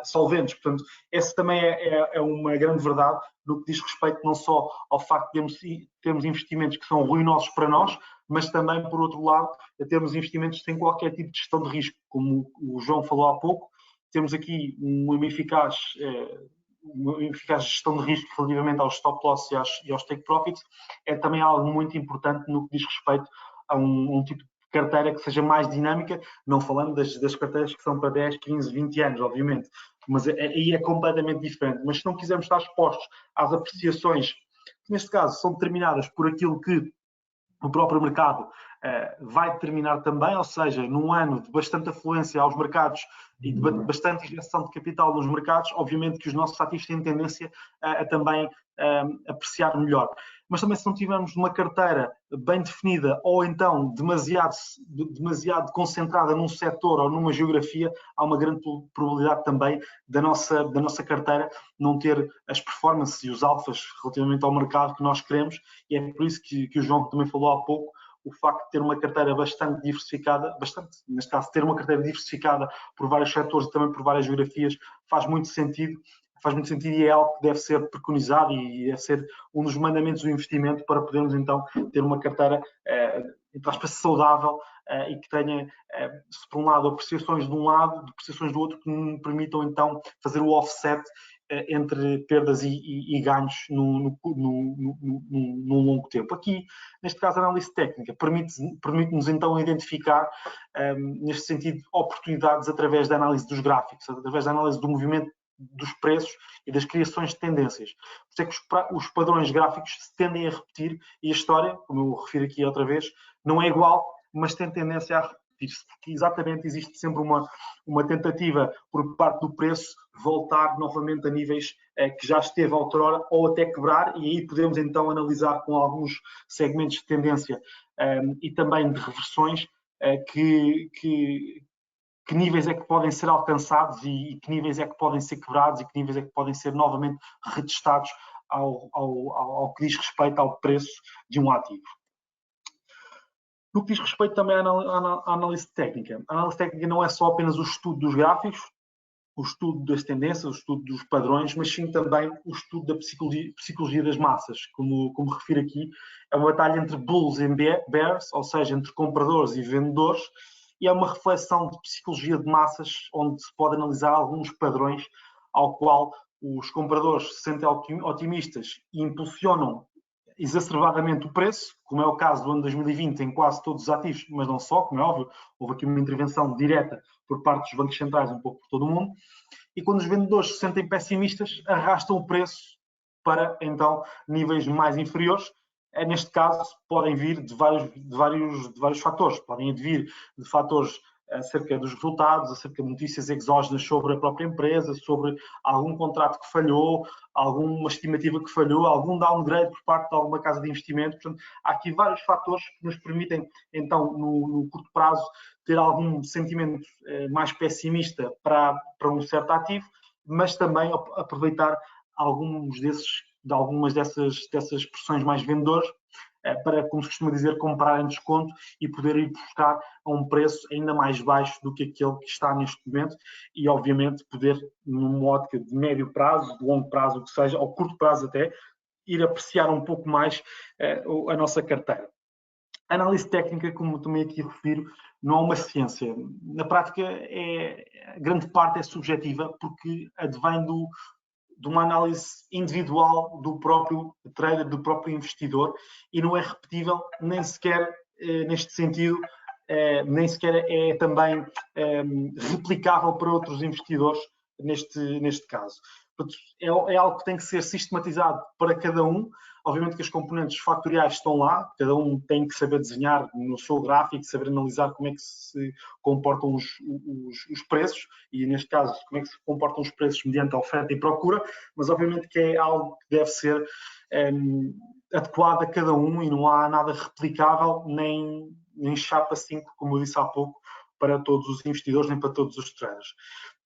solventes. Portanto, essa também é uma grande verdade no que diz respeito não só ao facto de termos investimentos que são ruinosos para nós, mas também, por outro lado, termos investimentos sem qualquer tipo de gestão de risco. Como o João falou há pouco, temos aqui uma eficaz gestão de risco relativamente aos stop loss e aos take profits. É também algo muito importante no que diz respeito a um tipo de carteira que seja mais dinâmica, não falando das carteiras que são para 10, 15, 20 anos, obviamente, mas aí é completamente diferente. Mas se não quisermos estar expostos às apreciações, que neste caso são determinadas por aquilo que o próprio mercado vai determinar também, ou seja, num ano de bastante afluência aos mercados e de bastante injeção de capital nos mercados, obviamente que os nossos ativos têm tendência a também apreciar melhor. Mas também se não tivermos uma carteira bem definida ou então demasiado concentrada num setor ou numa geografia, há uma grande probabilidade também da nossa carteira não ter as performances e os alfas relativamente ao mercado que nós queremos, e é por isso que o João também falou há pouco, o facto de ter uma carteira bastante diversificada, neste caso, ter uma carteira diversificada por vários setores e também por várias geografias, faz muito sentido e é algo que deve ser preconizado e deve ser um dos mandamentos do investimento para podermos então ter uma carteira entre aspas, saudável e que tenha, se por um lado, apreciações de um lado, depreciações do outro, que me permitam então fazer o offset entre perdas e ganhos num longo tempo. Aqui, neste caso, a análise técnica permite-nos então identificar, neste sentido, oportunidades através da análise dos gráficos, através da análise do movimento dos preços e das criações de tendências. Por isso é que os padrões gráficos se tendem a repetir e a história, como eu refiro aqui outra vez, não é igual, mas tem tendência repetir-se, porque exatamente existe sempre uma tentativa por parte do preço voltar novamente a níveis que já esteve outrora ou até quebrar, e aí podemos então analisar com alguns segmentos de tendência e também de reversões que níveis é que podem ser alcançados e que níveis é que podem ser quebrados e que níveis é que podem ser novamente retestados ao que diz respeito ao preço de um ativo. No que diz respeito também à análise técnica, a análise técnica não é só apenas o estudo dos gráficos, o estudo das tendências, o estudo dos padrões, mas sim também o estudo da psicologia das massas. Como refiro aqui, é uma batalha entre bulls e bears, ou seja, entre compradores e vendedores, e é uma reflexão de psicologia de massas, onde se pode analisar alguns padrões ao qual os compradores se sentem otimistas e impulsionam exacerbadamente o preço, como é o caso do ano 2020 em quase todos os ativos, mas não só, como é óbvio, houve aqui uma intervenção direta por parte dos bancos centrais, um pouco por todo o mundo, e quando os vendedores se sentem pessimistas, arrastam o preço para, então, níveis mais inferiores. Neste caso, podem vir de vários fatores. Podem vir de fatores acerca dos resultados, acerca de notícias exógenas sobre a própria empresa, sobre algum contrato que falhou, alguma estimativa que falhou, algum downgrade por parte de alguma casa de investimento. Portanto, há aqui vários fatores que nos permitem, então, no curto prazo, ter algum sentimento mais pessimista para um certo ativo, mas também aproveitar algumas dessas pressões mais vendedoras para, como se costuma dizer, comprar em desconto e poder ir buscar a um preço ainda mais baixo do que aquele que está neste momento e, obviamente, poder, numa ótica de médio prazo, de longo prazo, o que seja, ou curto prazo até, ir apreciar um pouco mais a nossa carteira. A análise técnica, como também aqui refiro, não é uma ciência. Na prática, grande parte é subjetiva, porque advém de uma análise individual do próprio trader, do próprio investidor, e não é repetível, nem sequer neste sentido, nem sequer é também replicável para outros investidores neste caso. Portanto, é algo que tem que ser sistematizado para cada um. Obviamente que as componentes factoriais estão lá, cada um tem que saber desenhar no seu gráfico, saber analisar como é que se comportam os preços, e neste caso, como é que se comportam os preços mediante a oferta e procura, mas obviamente que é algo que deve ser adequado a cada um e não há nada replicável, nem chapa 5, como eu disse há pouco, para todos os investidores, nem para todos os traders.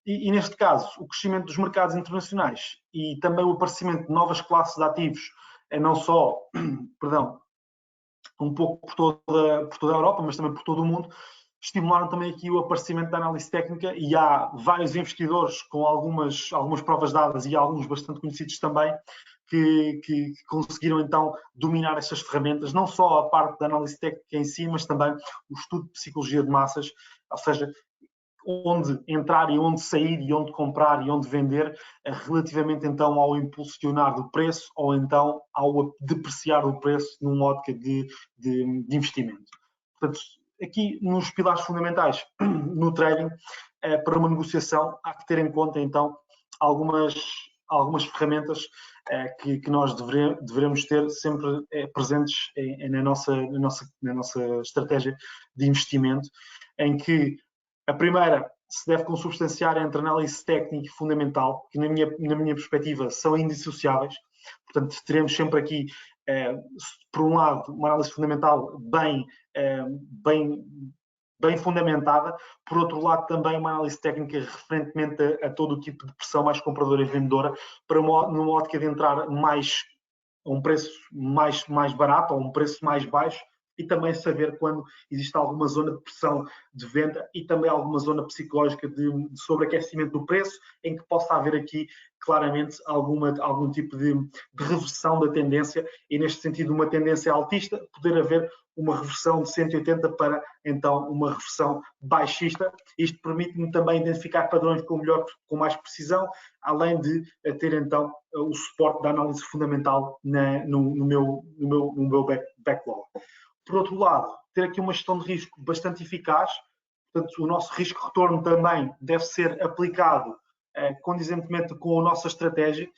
E neste caso, o crescimento dos mercados internacionais e também o aparecimento de novas classes de ativos, não só, um pouco por toda a Europa, mas também por todo o mundo, estimularam também aqui o aparecimento da análise técnica, e há vários investidores com algumas provas dadas e alguns bastante conhecidos também, que conseguiram então dominar estas ferramentas, não só a parte da análise técnica em si, mas também o estudo de psicologia de massas, ou seja, onde entrar e onde sair e onde comprar e onde vender, relativamente então ao impulsionar do preço ou então ao depreciar do preço numa ótica de investimento. Portanto, aqui nos pilares fundamentais no trading, para uma negociação, há que ter em conta então algumas ferramentas que nós devemos ter sempre presentes na nossa estratégia de investimento, em que a primeira se deve consubstanciar entre análise técnica e fundamental, que na minha perspectiva são indissociáveis. Portanto, teremos sempre aqui, por um lado, uma análise fundamental bem fundamentada, por outro lado também uma análise técnica referentemente a todo o tipo de pressão mais compradora e vendedora, para numa ótica de entrar a um preço mais barato ou um preço mais baixo, e também saber quando existe alguma zona de pressão de venda e também alguma zona psicológica de sobreaquecimento do preço, em que possa haver aqui claramente algum tipo de reversão da tendência, e neste sentido uma tendência altista, poder haver uma reversão de 180 para então uma reversão baixista. Isto permite-me também identificar padrões com mais precisão, além de ter então o suporte da análise fundamental no meu backlog. Por outro lado, ter aqui uma gestão de risco bastante eficaz. Portanto, o nosso risco-retorno também deve ser aplicado condizentemente com a nossa estratégia.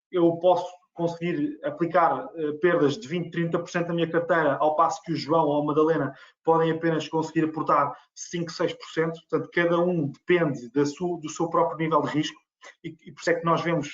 Eu posso conseguir aplicar perdas de 20%, 30% na minha carteira, ao passo que o João ou a Madalena podem apenas conseguir aportar 5%, 6%. Portanto, cada um depende do seu próprio nível de risco e por isso é que nós vemos,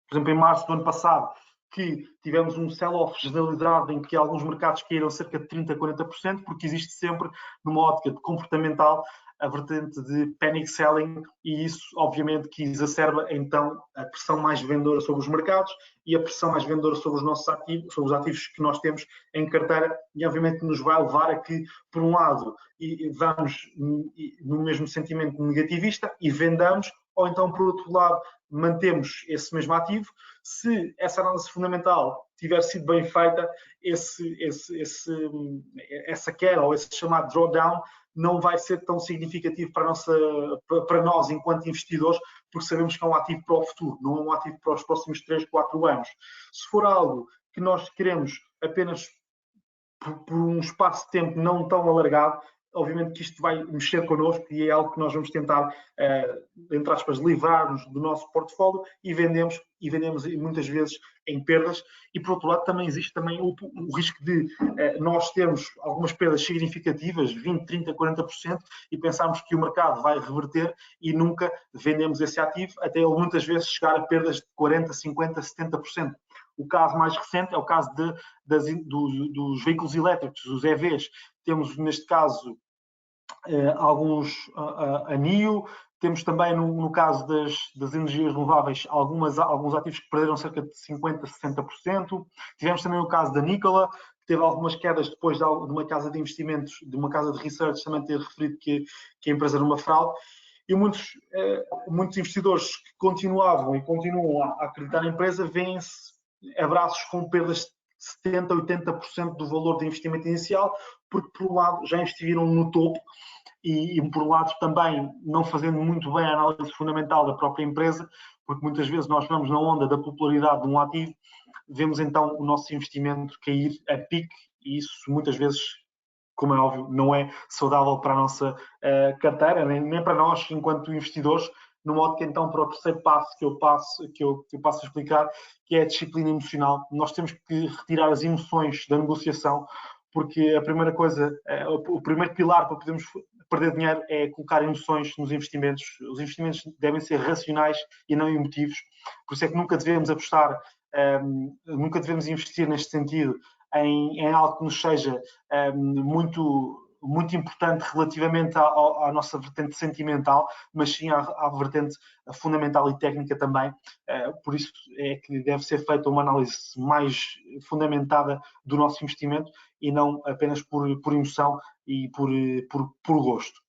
por exemplo, em março do ano passado, que tivemos um sell-off generalizado em que alguns mercados caíram cerca de 30%, 40%, porque existe sempre, numa ótica comportamental, a vertente de panic selling, e isso obviamente que exacerba então a pressão mais vendedora sobre os mercados e a pressão mais vendedora sobre os nossos ativos, sobre os ativos que nós temos em carteira, e obviamente nos vai levar a que, por um lado, vamos no mesmo sentimento negativista e vendamos, ou então, por outro lado, mantemos esse mesmo ativo. Se essa análise fundamental tiver sido bem feita, essa queda ou esse chamado drawdown não vai ser tão significativo para nós enquanto investidores, porque sabemos que é um ativo para o futuro, não é um ativo para os próximos 3, 4 anos. Se for algo que nós queremos apenas por um espaço de tempo não tão alargado, obviamente que isto vai mexer connosco e é algo que nós vamos tentar, entre aspas, livrar-nos do nosso portfólio e vendemos muitas vezes em perdas. E por outro lado também existe também o risco de nós termos algumas perdas significativas, 20%, 30%, 40%, e pensarmos que o mercado vai reverter e nunca vendemos esse ativo, até ele muitas vezes chegar a perdas de 40%, 50%, 70%. O caso mais recente é o caso dos veículos elétricos, os EVs. Temos, neste caso, alguns a NIO, temos também, no caso das energias renováveis, alguns ativos que perderam cerca de 50%, 60%. Tivemos também o caso da Nikola, que teve algumas quedas depois de uma casa de investimentos, de uma casa de research, também ter referido que a empresa era uma fraude. E muitos investidores que continuavam e continuam a acreditar na empresa veem-se abraços com perdas de 70%, 80% do valor de investimento inicial, porque por um lado já investiram no topo e por um lado também não fazendo muito bem a análise fundamental da própria empresa, porque muitas vezes nós vamos na onda da popularidade de um ativo, vemos então o nosso investimento cair a pique, e isso muitas vezes, como é óbvio, não é saudável para a nossa carteira, nem para nós enquanto investidores, no modo que então para o terceiro passo que eu passo a explicar, que é a disciplina emocional. Nós temos que retirar as emoções da negociação, porque a primeira coisa, o primeiro pilar para podermos perder dinheiro é colocar emoções nos investimentos. Os investimentos devem ser racionais e não emotivos, por isso é que nunca devemos apostar, nunca devemos investir neste sentido em algo que nos seja muito importante relativamente à nossa vertente sentimental, mas sim à vertente fundamental e técnica também. Por isso é que deve ser feita uma análise mais fundamentada do nosso investimento e não apenas por emoção e por gosto.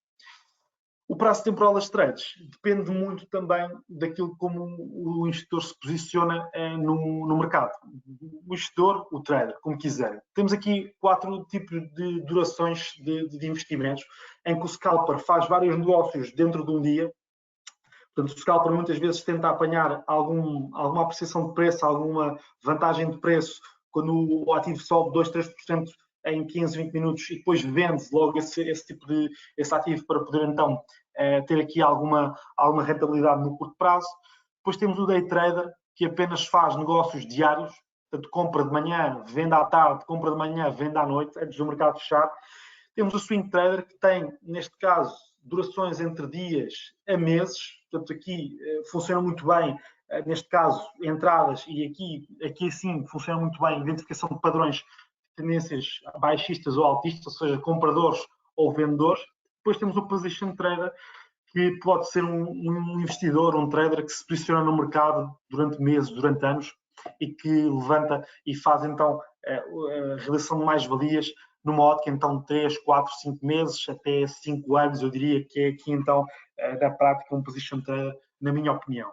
O prazo temporal das trades depende muito também daquilo como o investidor se posiciona no mercado. O investidor, o trader, como quiser. Temos aqui 4 tipos de durações de investimentos, em que o scalper faz vários negócios dentro de um dia. Portanto, o scalper muitas vezes tenta apanhar alguma apreciação de preço, alguma vantagem de preço, quando o ativo sobe 2, 3% em 15, 20 minutos, e depois vende logo esse ativo para poder então ter aqui alguma rentabilidade no curto prazo. Depois temos o day trader, que apenas faz negócios diários, portanto compra de manhã, vende à tarde, compra de manhã, vende à noite, antes do mercado fechar. Temos o swing trader, que tem, neste caso, durações entre dias a meses, portanto aqui funciona muito bem, neste caso, entradas, e aqui sim funciona muito bem a identificação de padrões, tendências baixistas ou altistas, ou seja, compradores ou vendedores. Depois temos o position trader, que pode ser um investidor, um trader que se posiciona no mercado durante meses, durante anos, e que levanta e faz então a realização de mais-valias numa ótica então de 3, 4, 5 meses, até 5 anos, eu diria que é aqui então da prática um position trader, na minha opinião.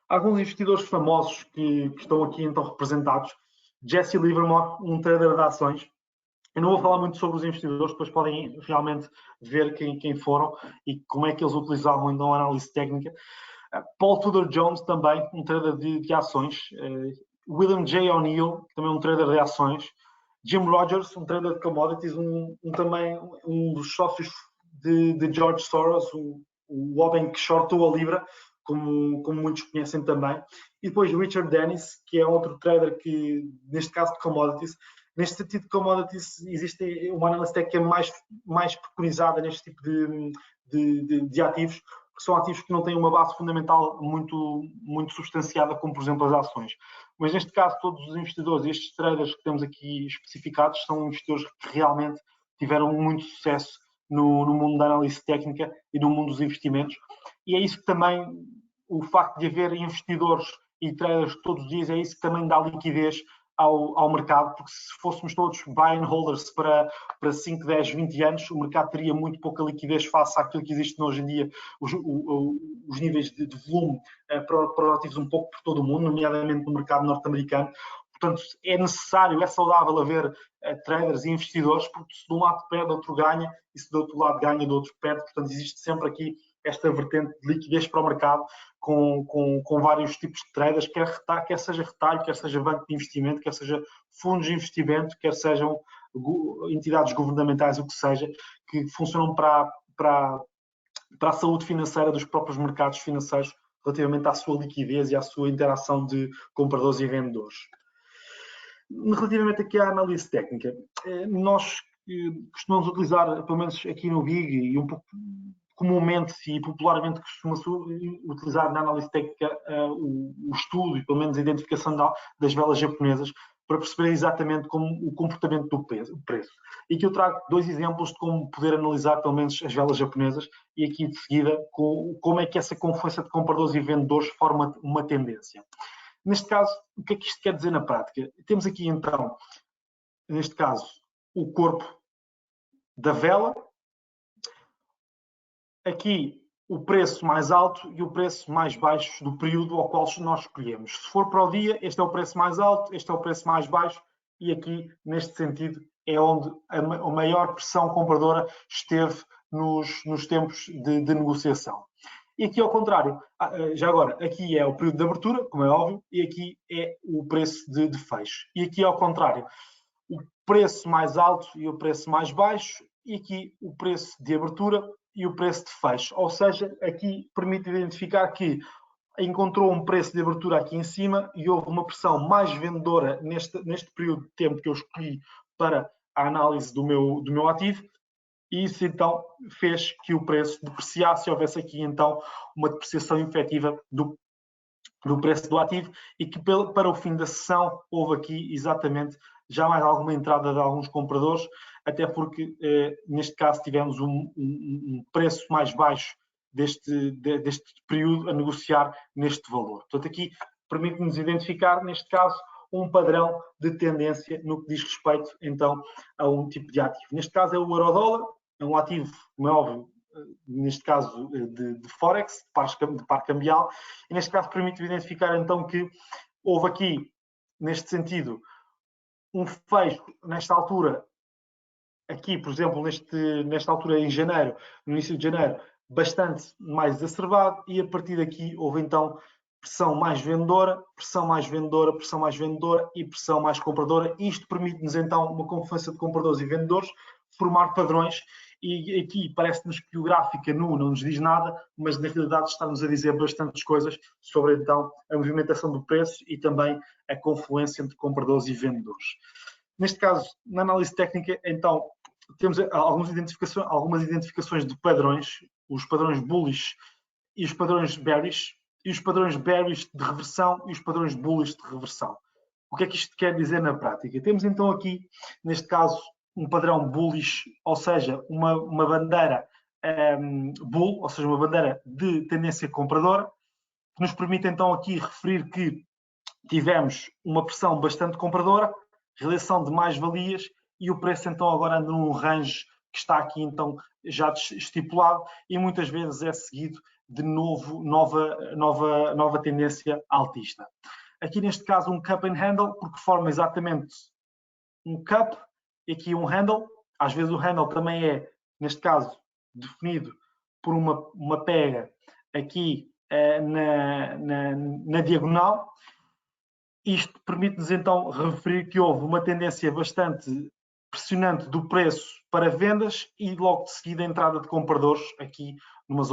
Alguns investidores famosos que estão aqui então representados: Jesse Livermore, um trader de ações. Eu não vou falar muito sobre os investidores, depois podem realmente ver quem foram e como é que eles utilizavam então a análise técnica. Paul Tudor Jones, também um trader de ações. William J. O'Neill, também um trader de ações. Jim Rogers, um trader de commodities, também um dos sócios de George Soros, o homem que shortou a Libra como muitos conhecem também. E depois o Richard Dennis, que é outro trader que, neste caso de commodities, neste sentido de commodities, existe uma análise técnica mais preconizada neste tipo de ativos, que são ativos que não têm uma base fundamental muito substanciada, como por exemplo as ações. Mas neste caso, todos os investidores, estes traders que temos aqui especificados, são investidores que realmente tiveram muito sucesso no mundo da análise técnica e no mundo dos investimentos. E é isso que também, o facto de haver investidores e traders todos os dias, é isso que também dá liquidez ao mercado, porque se fôssemos todos buy and holders para 5, 10, 20 anos, o mercado teria muito pouca liquidez face àquilo que existe hoje em dia, os níveis de volume para ativos um pouco por todo o mundo, nomeadamente no mercado norte-americano. Portanto, é necessário, é saudável haver traders e investidores, porque se de um lado perde, outro ganha, e se do outro lado ganha, do outro perde. Portanto, existe sempre aqui esta vertente de liquidez para o mercado com vários tipos de traders, quer seja retalho, quer seja banco de investimento, quer seja fundos de investimento, quer sejam entidades governamentais, o que seja, que funcionam para a saúde financeira dos próprios mercados financeiros relativamente à sua liquidez e à sua interação de compradores e vendedores. Relativamente aqui à análise técnica, nós costumamos utilizar, pelo menos aqui no BIG, e um pouco comumente e popularmente costuma-se utilizar na análise técnica o estudo e pelo menos a identificação das velas japonesas para perceber exatamente como o comportamento do preço. E aqui eu trago 2 exemplos de como poder analisar pelo menos as velas japonesas e aqui de seguida como é que essa confluência de compradores e vendedores forma uma tendência. Neste caso, o que é que isto quer dizer na prática? Temos aqui então, neste caso, o corpo da vela, aqui o preço mais alto e o preço mais baixo do período ao qual nós escolhemos. Se for para o dia, este é o preço mais alto, este é o preço mais baixo e aqui, neste sentido, é onde a maior pressão compradora esteve nos tempos de negociação. E aqui ao contrário, já agora, aqui é o período de abertura, como é óbvio, e aqui é o preço de fecho. E aqui ao contrário, o preço mais alto e o preço mais baixo, e aqui o preço de abertura e o preço de fecho. Ou seja, aqui permite identificar que encontrou um preço de abertura aqui em cima e houve uma pressão mais vendedora neste período de tempo que eu escolhi para a análise do meu ativo, e isso então fez que o preço depreciasse e houvesse aqui então uma depreciação efetiva do preço do ativo e que para o fim da sessão houve aqui exatamente já mais alguma entrada de alguns compradores, até porque neste caso tivemos um preço mais baixo deste período a negociar neste valor. Portanto, aqui permite-nos identificar, neste caso, um padrão de tendência no que diz respeito, então, a um tipo de ativo. Neste caso é o euro-dólar, é um ativo, como é óbvio, neste caso de Forex, de par cambial, e neste caso permite identificar, então, que houve aqui, neste sentido, um fecho, nesta altura, aqui, por exemplo, nesta altura em janeiro, no início de janeiro, bastante mais exacerbado, e a partir daqui houve então pressão mais vendedora, pressão mais vendedora, pressão mais vendedora e pressão mais compradora. Isto permite-nos então uma confluência de compradores e vendedores, formar padrões, e aqui parece-nos que o gráfico nu não nos diz nada, mas na realidade está-nos a dizer bastantes coisas sobre então a movimentação do preço e também a confluência entre compradores e vendedores. Neste caso, na análise técnica, então, temos algumas identificações de padrões, os padrões bullish e os padrões bearish, e os padrões bearish de reversão e os padrões bullish de reversão. O que é que isto quer dizer na prática? Temos então aqui, neste caso, um padrão bullish, ou seja, uma bandeira bull, ou seja, uma bandeira de tendência compradora, que nos permite então aqui referir que tivemos uma pressão bastante compradora, realização de mais-valias e o preço então agora anda num range que está aqui então já estipulado e muitas vezes é seguido de novo nova tendência altista. Aqui neste caso um cup and handle, porque forma exatamente um cup e aqui um handle. Às vezes o handle também é, neste caso, definido por uma pega aqui na diagonal. Isto permite-nos então referir que houve uma tendência bastante pressionante do preço para vendas e logo de seguida a entrada de compradores aqui numa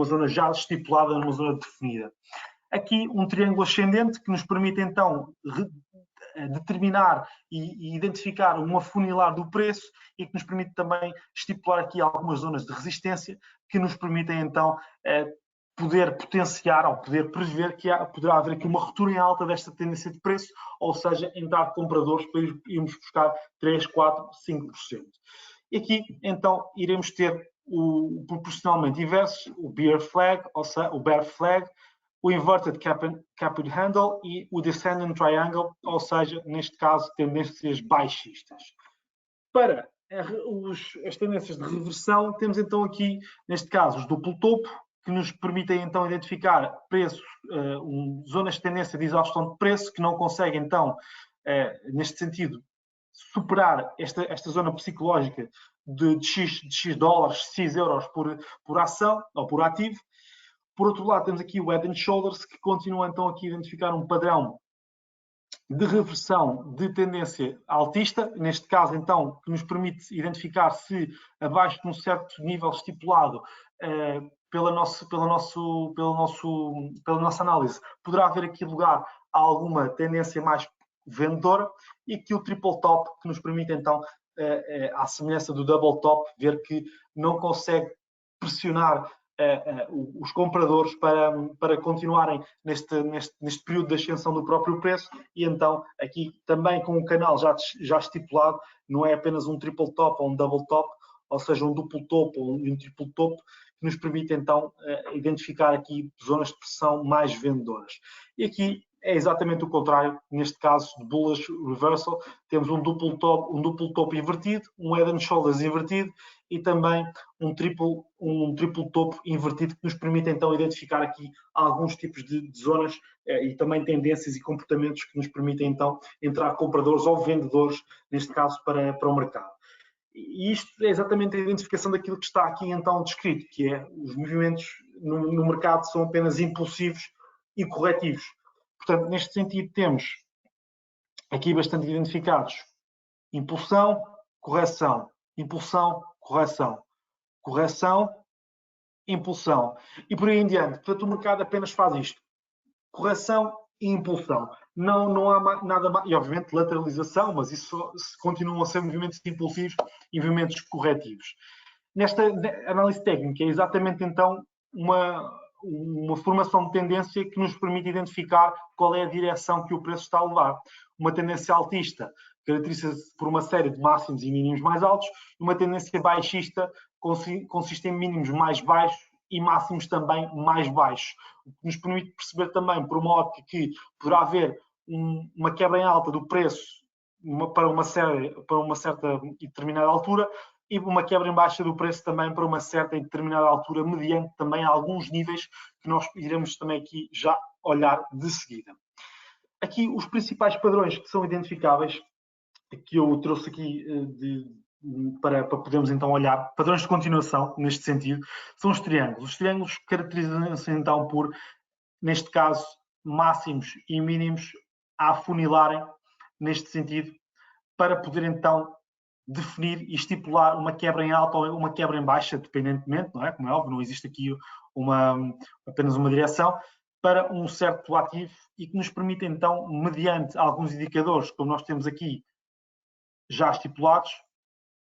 zona já estipulada, numa zona definida. Aqui um triângulo ascendente que nos permite então determinar e identificar um afunilar do preço e que nos permite também estipular aqui algumas zonas de resistência que nos permitem então poder potenciar ou poder prever que poderá haver aqui uma ruptura em alta desta tendência de preço, ou seja, entrar compradores para irmos buscar 3, 4, 5%. E aqui então iremos ter o proporcionalmente inverso, o bear flag, ou seja, o bear flag, o inverted caput handle e o descending triangle, ou seja, neste caso, tendências baixistas. Para as tendências de reversão, temos então aqui, neste caso, os duplo topo, que nos permitem então identificar preços, zonas de tendência de exaustão de preço, que não conseguem então, neste sentido, superar esta zona psicológica de X dólares, X euros por ação ou por ativo. Por outro lado, temos aqui o Head and Shoulders, que continua então aqui a identificar um padrão de reversão de tendência altista, neste caso então, que nos permite identificar se abaixo de um certo nível estipulado pela nossa análise, poderá haver aqui lugar a alguma tendência mais vendedora, e aqui o triple top, que nos permite então, à semelhança do double top, ver que não consegue pressionar os compradores para continuarem neste período de ascensão do próprio preço, e então aqui também com o canal já estipulado, não é apenas um triple top ou um double top, ou seja, um duplo topo ou um triplo topo, que nos permite então identificar aqui zonas de pressão mais vendedoras. E aqui é exatamente o contrário, neste caso de bullish reversal, temos um duplo topo invertido, um head and shoulders invertido e também um triplo topo invertido, que nos permite então identificar aqui alguns tipos de zonas e também tendências e comportamentos que nos permitem então entrar compradores ou vendedores, neste caso para o mercado. E isto é exatamente a identificação daquilo que está aqui então descrito, que é os movimentos no mercado são apenas impulsivos e corretivos. Portanto, neste sentido, temos aqui bastante identificados impulsão, correção, impulsão, correção, correção, impulsão. E por aí em diante. Portanto, o mercado apenas faz isto. Correção e impulsão. Não há nada mais. E, obviamente, lateralização, mas isso continuam a ser movimentos impulsivos e movimentos corretivos. Nesta análise técnica é exatamente, então, uma formação de tendência que nos permite identificar qual é a direção que o preço está a levar. Uma tendência altista caracteriza-se por uma série de máximos e mínimos mais altos, e uma tendência baixista consiste em mínimos mais baixos e máximos também mais baixos, o que nos permite perceber também, por uma ótica, que poderá haver uma quebra em alta do preço para uma certa e determinada altura, e uma quebra em baixa do preço também para uma certa e determinada altura, mediante também alguns níveis que nós iremos também aqui já olhar de seguida. Aqui os principais padrões que são identificáveis, que eu trouxe aqui para podermos então olhar, padrões de continuação neste sentido, são os triângulos. Os triângulos caracterizam-se então por, neste caso, máximos e mínimos a afunilarem neste sentido, para poder então definir e estipular uma quebra em alta ou uma quebra em baixa, dependentemente, não é? Como é óbvio, não existe aqui apenas uma direção, para um certo ativo, e que nos permite então, mediante alguns indicadores, como nós temos aqui já estipulados,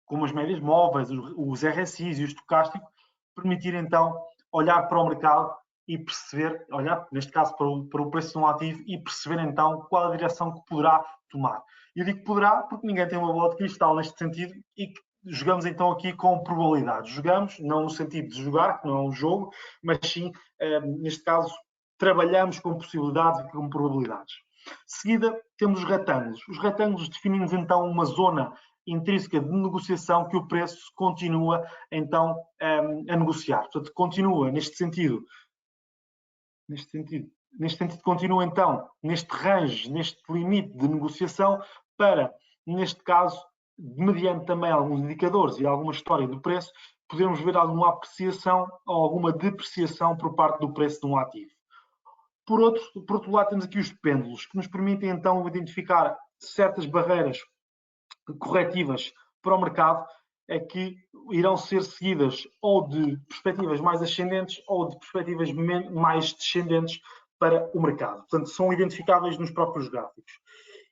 como as médias móveis, os RSIs e o estocástico, permitir então olhar para o mercado e perceber, olhar neste caso para o preço de um ativo e perceber então qual a direção que poderá tomar. Eu digo que poderá porque ninguém tem uma bola de cristal neste sentido, e que jogamos então aqui com probabilidades. Jogamos, não no sentido de jogar, que não é um jogo, mas sim, neste caso, trabalhamos com possibilidades e com probabilidades. De seguida, temos os retângulos. Os retângulos definem-nos então uma zona intrínseca de negociação que o preço continua então a negociar. Portanto, continua neste sentido, continua então neste range, neste limite de negociação, para, neste caso, mediante também alguns indicadores e alguma história do preço, podermos ver alguma apreciação ou alguma depreciação por parte do preço de um ativo. Por outro lado, temos aqui os pêndulos, que nos permitem então identificar certas barreiras corretivas para o mercado, é que irão ser seguidas ou de perspectivas mais ascendentes ou de perspectivas mais descendentes para o mercado. Portanto, são identificáveis nos próprios gráficos.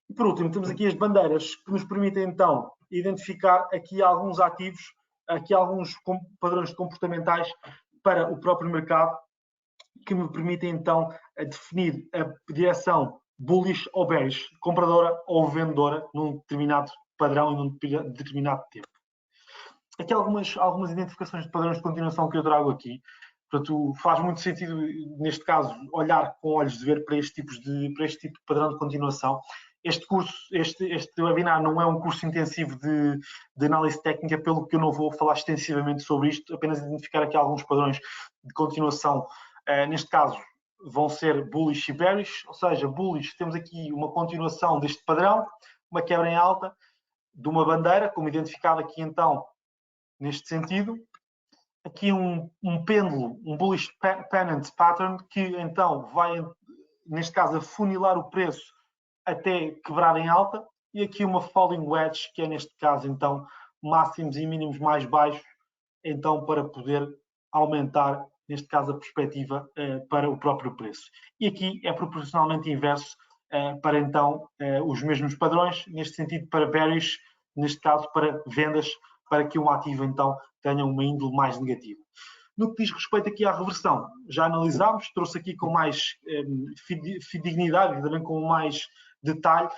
E por último, temos aqui as bandeiras que nos permitem então identificar aqui alguns ativos, aqui alguns padrões comportamentais para o próprio mercado, que me permitem então definir a direção bullish ou bearish, compradora ou vendedora, num determinado padrão e num determinado tempo. Aqui algumas identificações de padrões de continuação que eu trago aqui. Portanto, faz muito sentido, neste caso, olhar com olhos de ver para este tipo de padrão de continuação. Este curso, este webinar não é um curso intensivo de análise técnica, pelo que eu não vou falar extensivamente sobre isto, apenas identificar aqui alguns padrões de continuação. Neste caso, vão ser bullish e bearish, ou seja, bullish, temos aqui uma continuação deste padrão, uma quebra em alta, de uma bandeira, como identificado aqui então, neste sentido. Aqui um pêndulo, um bullish pennant pattern, que então vai, neste caso, afunilar o preço até quebrar em alta, e aqui uma falling wedge, que é neste caso então máximos e mínimos mais baixos, então para poder aumentar, neste caso, a perspectiva para o próprio preço. E aqui é proporcionalmente inverso para então os mesmos padrões, neste sentido para bearish, neste caso para vendas, para que um ativo então tenha uma índole mais negativa. No que diz respeito aqui à reversão, já analisámos, trouxe aqui com mais fidedignidade e também com mais detalhe.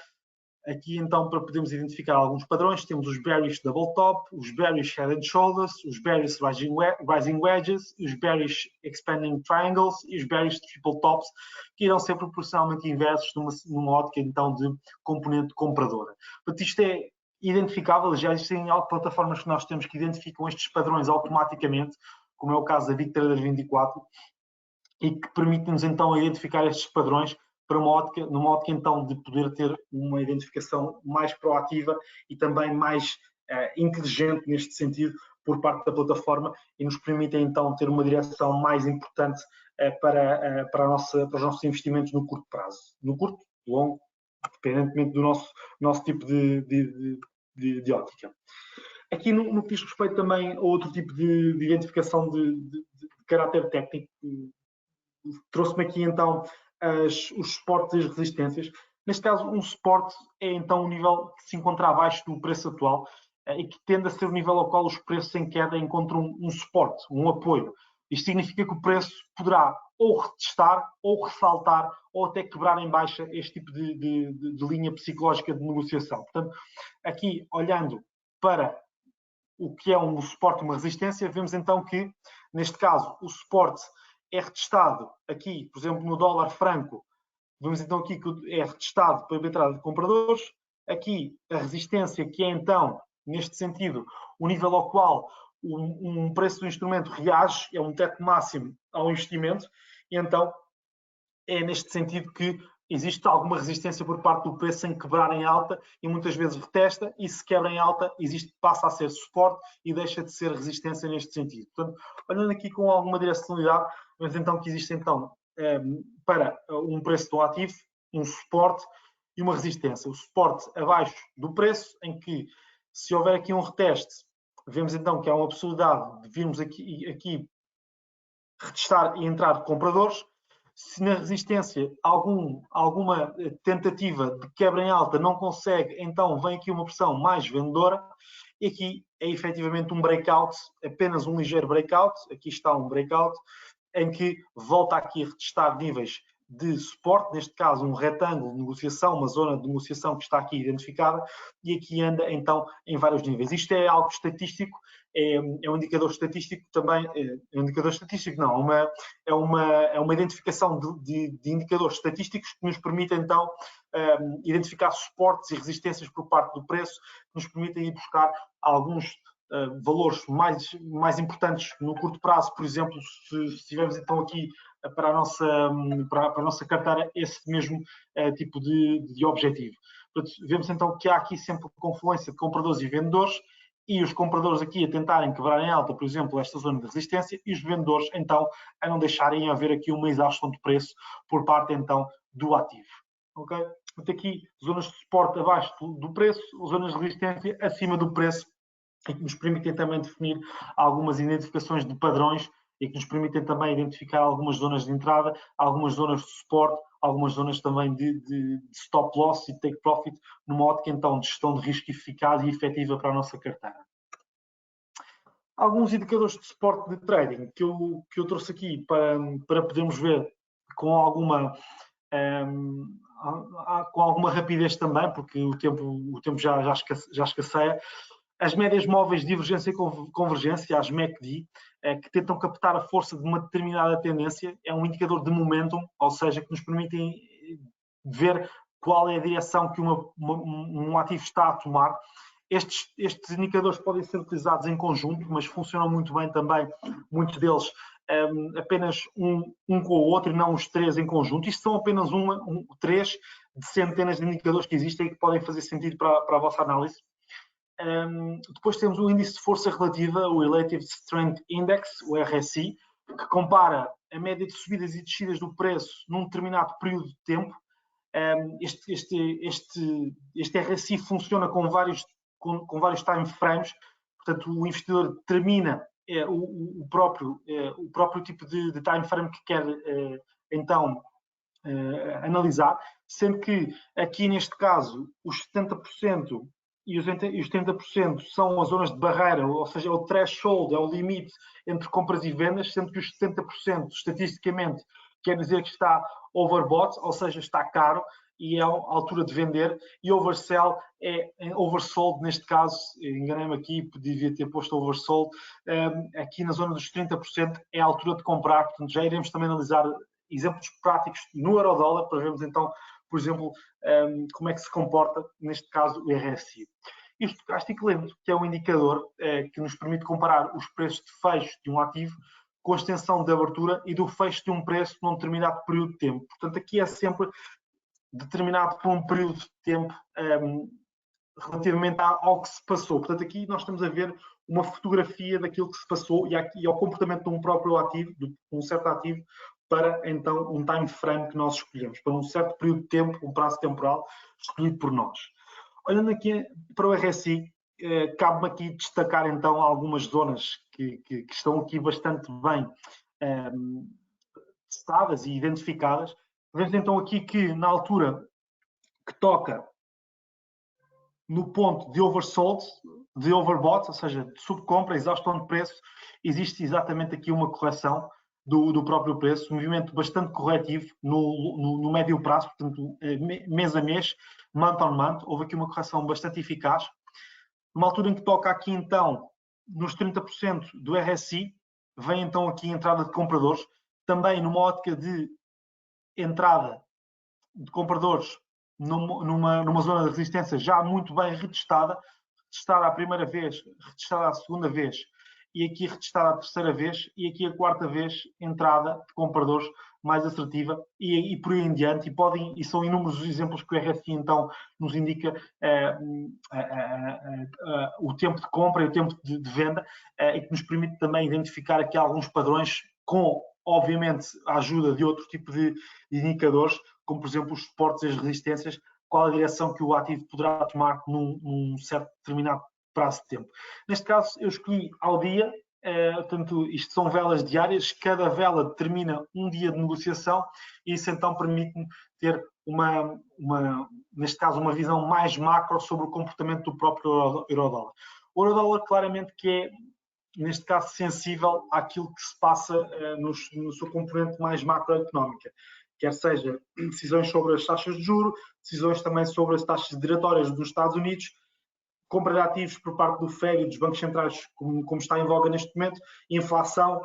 Aqui então, para podermos identificar alguns padrões, temos os bearish double top, os bearish head and shoulders, os bearish rising wedges, os bearish expanding triangles e os bearish triple tops, que irão ser proporcionalmente inversos numa ótica então de componente compradora. Portanto, isto é identificável, já existem plataformas que nós temos que identificam estes padrões automaticamente, como é o caso da BitTrader 24, e que permite-nos então identificar estes padrões para numa ótica então de poder ter uma identificação mais proativa e também mais inteligente neste sentido por parte da plataforma, e nos permite então ter uma direção mais importante para os nossos investimentos no curto prazo. No curto, longo, independentemente do nosso tipo de ótica. Aqui no que diz respeito também a outro tipo de identificação de caráter técnico, trouxe-me aqui então os suportes e as resistências. Neste caso, um suporte é então um nível que se encontra abaixo do preço atual e que tende a ser o nível ao qual os preços em queda encontram um suporte, um apoio. Isto significa que o preço poderá ou retestar, ou ressaltar, ou até quebrar em baixa este tipo de linha psicológica de negociação. Portanto, aqui, olhando para o que é um suporte e uma resistência, vemos então que, neste caso, o suporte é retestado aqui, por exemplo, no dólar franco, vemos então aqui que é retestado para a entrada de compradores. Aqui, a resistência, que é então, neste sentido, o nível ao qual um preço do instrumento reage, é um teto máximo ao investimento, e então é neste sentido que existe alguma resistência por parte do preço em quebrar em alta e muitas vezes retesta, e se quebra em alta, passa a ser suporte e deixa de ser resistência neste sentido. Portanto, olhando aqui com alguma direcionalidade, vemos então que existe então para um preço do ativo, um suporte e uma resistência. O suporte abaixo do preço, em que se houver aqui um reteste, vemos então que há uma possibilidade de virmos aqui retestar e entrar compradores. Se na resistência alguma tentativa de quebra em alta não consegue, então vem aqui uma pressão mais vendedora, e aqui é efetivamente um breakout, apenas um ligeiro breakout. Aqui está um breakout, em que volta aqui a retestar níveis de suporte, neste caso um retângulo de negociação, uma zona de negociação que está aqui identificada, e aqui anda então em vários níveis. Isto é algo estatístico, é um indicador estatístico também, é um indicador estatístico não, é uma identificação de indicadores estatísticos que nos permitem então identificar suportes e resistências por parte do preço, que nos permitem ir buscar alguns valores mais importantes no curto prazo. Por exemplo, se tivermos então aqui para a nossa carteira esse mesmo tipo de objetivo. Portanto, vemos então que há aqui sempre confluência de compradores e vendedores, e os compradores aqui a tentarem quebrar em alta, por exemplo, esta zona de resistência, e os vendedores então a não deixarem haver aqui uma exaustão de preço por parte então do ativo. Ok? Portanto, aqui zonas de suporte abaixo do preço, zonas de resistência acima do preço, e que nos permitem também definir algumas identificações de padrões e que nos permitem também identificar algumas zonas de entrada, algumas zonas de suporte, algumas zonas também de stop loss e take profit, numa ótica então de gestão de risco eficaz e efetiva para a nossa carteira. Alguns indicadores de suporte de trading que eu trouxe aqui para podermos ver com alguma rapidez também, porque o tempo já escasseia. As médias móveis de divergência e convergência, as MACD, que tentam captar a força de uma determinada tendência, é um indicador de momentum, ou seja, que nos permitem ver qual é a direção que um ativo está a tomar. Estes indicadores podem ser utilizados em conjunto, mas funcionam muito bem também, muitos deles apenas um com o outro e não os três em conjunto. Isto são apenas três de centenas de indicadores que existem e que podem fazer sentido para a vossa análise. Depois temos o índice de força relativa, o Relative Strength Index, o RSI, que compara a média de subidas e descidas do preço num determinado período de tempo. Este RSI funciona com vários time frames, portanto o investidor determina o próprio tipo de time frame que quer então analisar, sendo que aqui neste caso os 70% e os 30% são as zonas de barreira, ou seja, é o threshold, é o limite entre compras e vendas, sendo que os 70% estatisticamente quer dizer que está overbought, ou seja, está caro e é a altura de vender, e oversell é oversold, neste caso, enganei-me aqui, devia ter posto oversold, aqui na zona dos 30% é a altura de comprar, portanto já iremos também analisar exemplos práticos no euro-dólar para vermos então, por exemplo, como é que se comporta, neste caso, o RSI. E o estocástico lento, que é um indicador que nos permite comparar os preços de fecho de um ativo com a extensão de abertura e do fecho de um preço num determinado período de tempo. Portanto, aqui é sempre determinado por um período de tempo relativamente ao que se passou. Portanto, aqui nós estamos a ver uma fotografia daquilo que se passou e ao comportamento de um próprio ativo, de um certo ativo, para então um time frame que nós escolhemos, para um certo período de tempo, um prazo temporal escolhido por nós. Olhando aqui para o RSI, cabe-me aqui destacar então algumas zonas que estão aqui bastante bem testadas e identificadas. Vemos então aqui que na altura que toca no ponto de oversold, de overbought, ou seja, de subcompra, exaustão de preço, existe exatamente aqui uma correção do próprio preço, um movimento bastante corretivo no médio prazo, portanto, mês a mês, month on month, houve aqui uma correção bastante eficaz. Numa altura em que toca aqui então nos 30% do RSI, vem então aqui a entrada de compradores, também numa ótica de entrada de compradores numa zona de resistência já muito bem retestada a primeira vez, retestada a segunda vez e aqui retestada a terceira vez e aqui a quarta vez entrada de compradores mais assertiva e por aí em diante e são inúmeros os exemplos que o RSI então nos indica o tempo de compra e o tempo de venda e que nos permite também identificar aqui alguns padrões com, obviamente, a ajuda de outro tipo de indicadores, como por exemplo os suportes e as resistências, qual a direção que o ativo poderá tomar num certo determinado prazo de tempo. Neste caso, eu escolhi ao dia, portanto, isto são velas diárias, cada vela determina um dia de negociação e isso então permite-me ter neste caso, uma visão mais macro sobre o comportamento do próprio euro-dólar. O euro-dólar claramente que é, neste caso, sensível àquilo que se passa no seu componente mais macroeconómica, quer seja decisões sobre as taxas de juros, decisões também sobre as taxas diretórias dos Estados Unidos, compra de ativos por parte do FED e dos bancos centrais, como está em voga neste momento, inflação,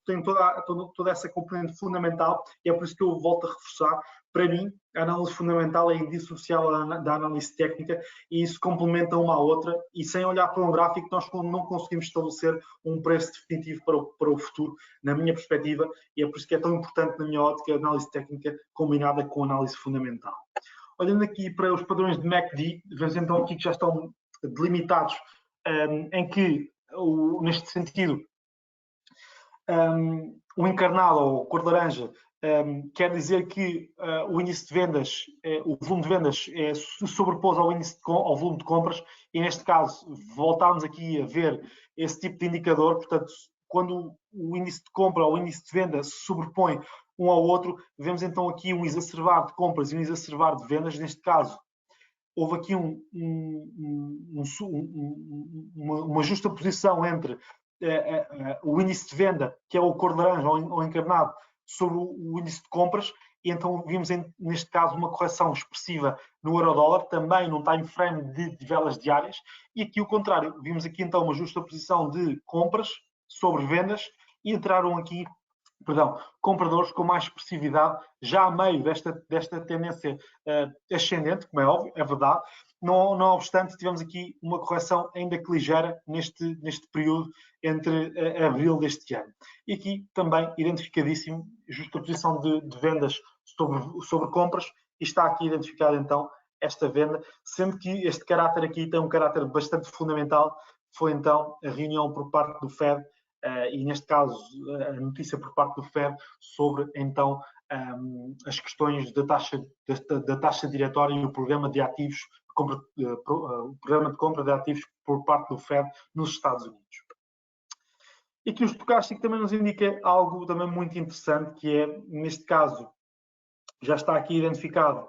tem toda essa componente fundamental e é por isso que eu volto a reforçar. Para mim, a análise fundamental é indissociável da análise técnica e isso complementa uma à outra e sem olhar para um gráfico nós não conseguimos estabelecer um preço definitivo para o futuro, na minha perspectiva, e é por isso que é tão importante na minha ótica a análise técnica combinada com a análise fundamental. Olhando aqui para os padrões de MACD, vemos então aqui que já estão delimitados, em que, neste sentido, o encarnado ou cor de laranja quer dizer que o índice de vendas, o volume de vendas se sobrepôs ao volume de compras, e neste caso voltámos aqui a ver esse tipo de indicador. Portanto, quando o índice de compra ou o índice de venda se sobrepõe um ao outro, vemos então aqui um exacerbar de compras e um exacerbar de vendas. Neste caso, houve aqui uma justa posição entre o índice de venda, que é o cor de laranja ou encarnado, sobre o índice de compras, e então vimos neste caso uma correção expressiva no euro-dólar, também num time frame de velas diárias, e aqui o contrário, vimos aqui então uma justa posição de compras sobre vendas, e entraram aqui compradores com mais expressividade, já a meio desta tendência ascendente, como é óbvio, é verdade. Não obstante, tivemos aqui uma correção ainda que ligeira neste período entre abril deste ano. E aqui também identificadíssimo, justa posição de vendas sobre compras, e está aqui identificada então esta venda, sendo que este caráter aqui tem um caráter bastante fundamental. Foi então a reunião por parte do Fed, e neste caso a notícia por parte do Fed sobre então as questões da taxa diretória e o programa de ativos, o programa de compra de ativos por parte do Fed nos Estados Unidos. E aqui o estocástico também nos indica algo também muito interessante, que é, neste caso, já está aqui identificado,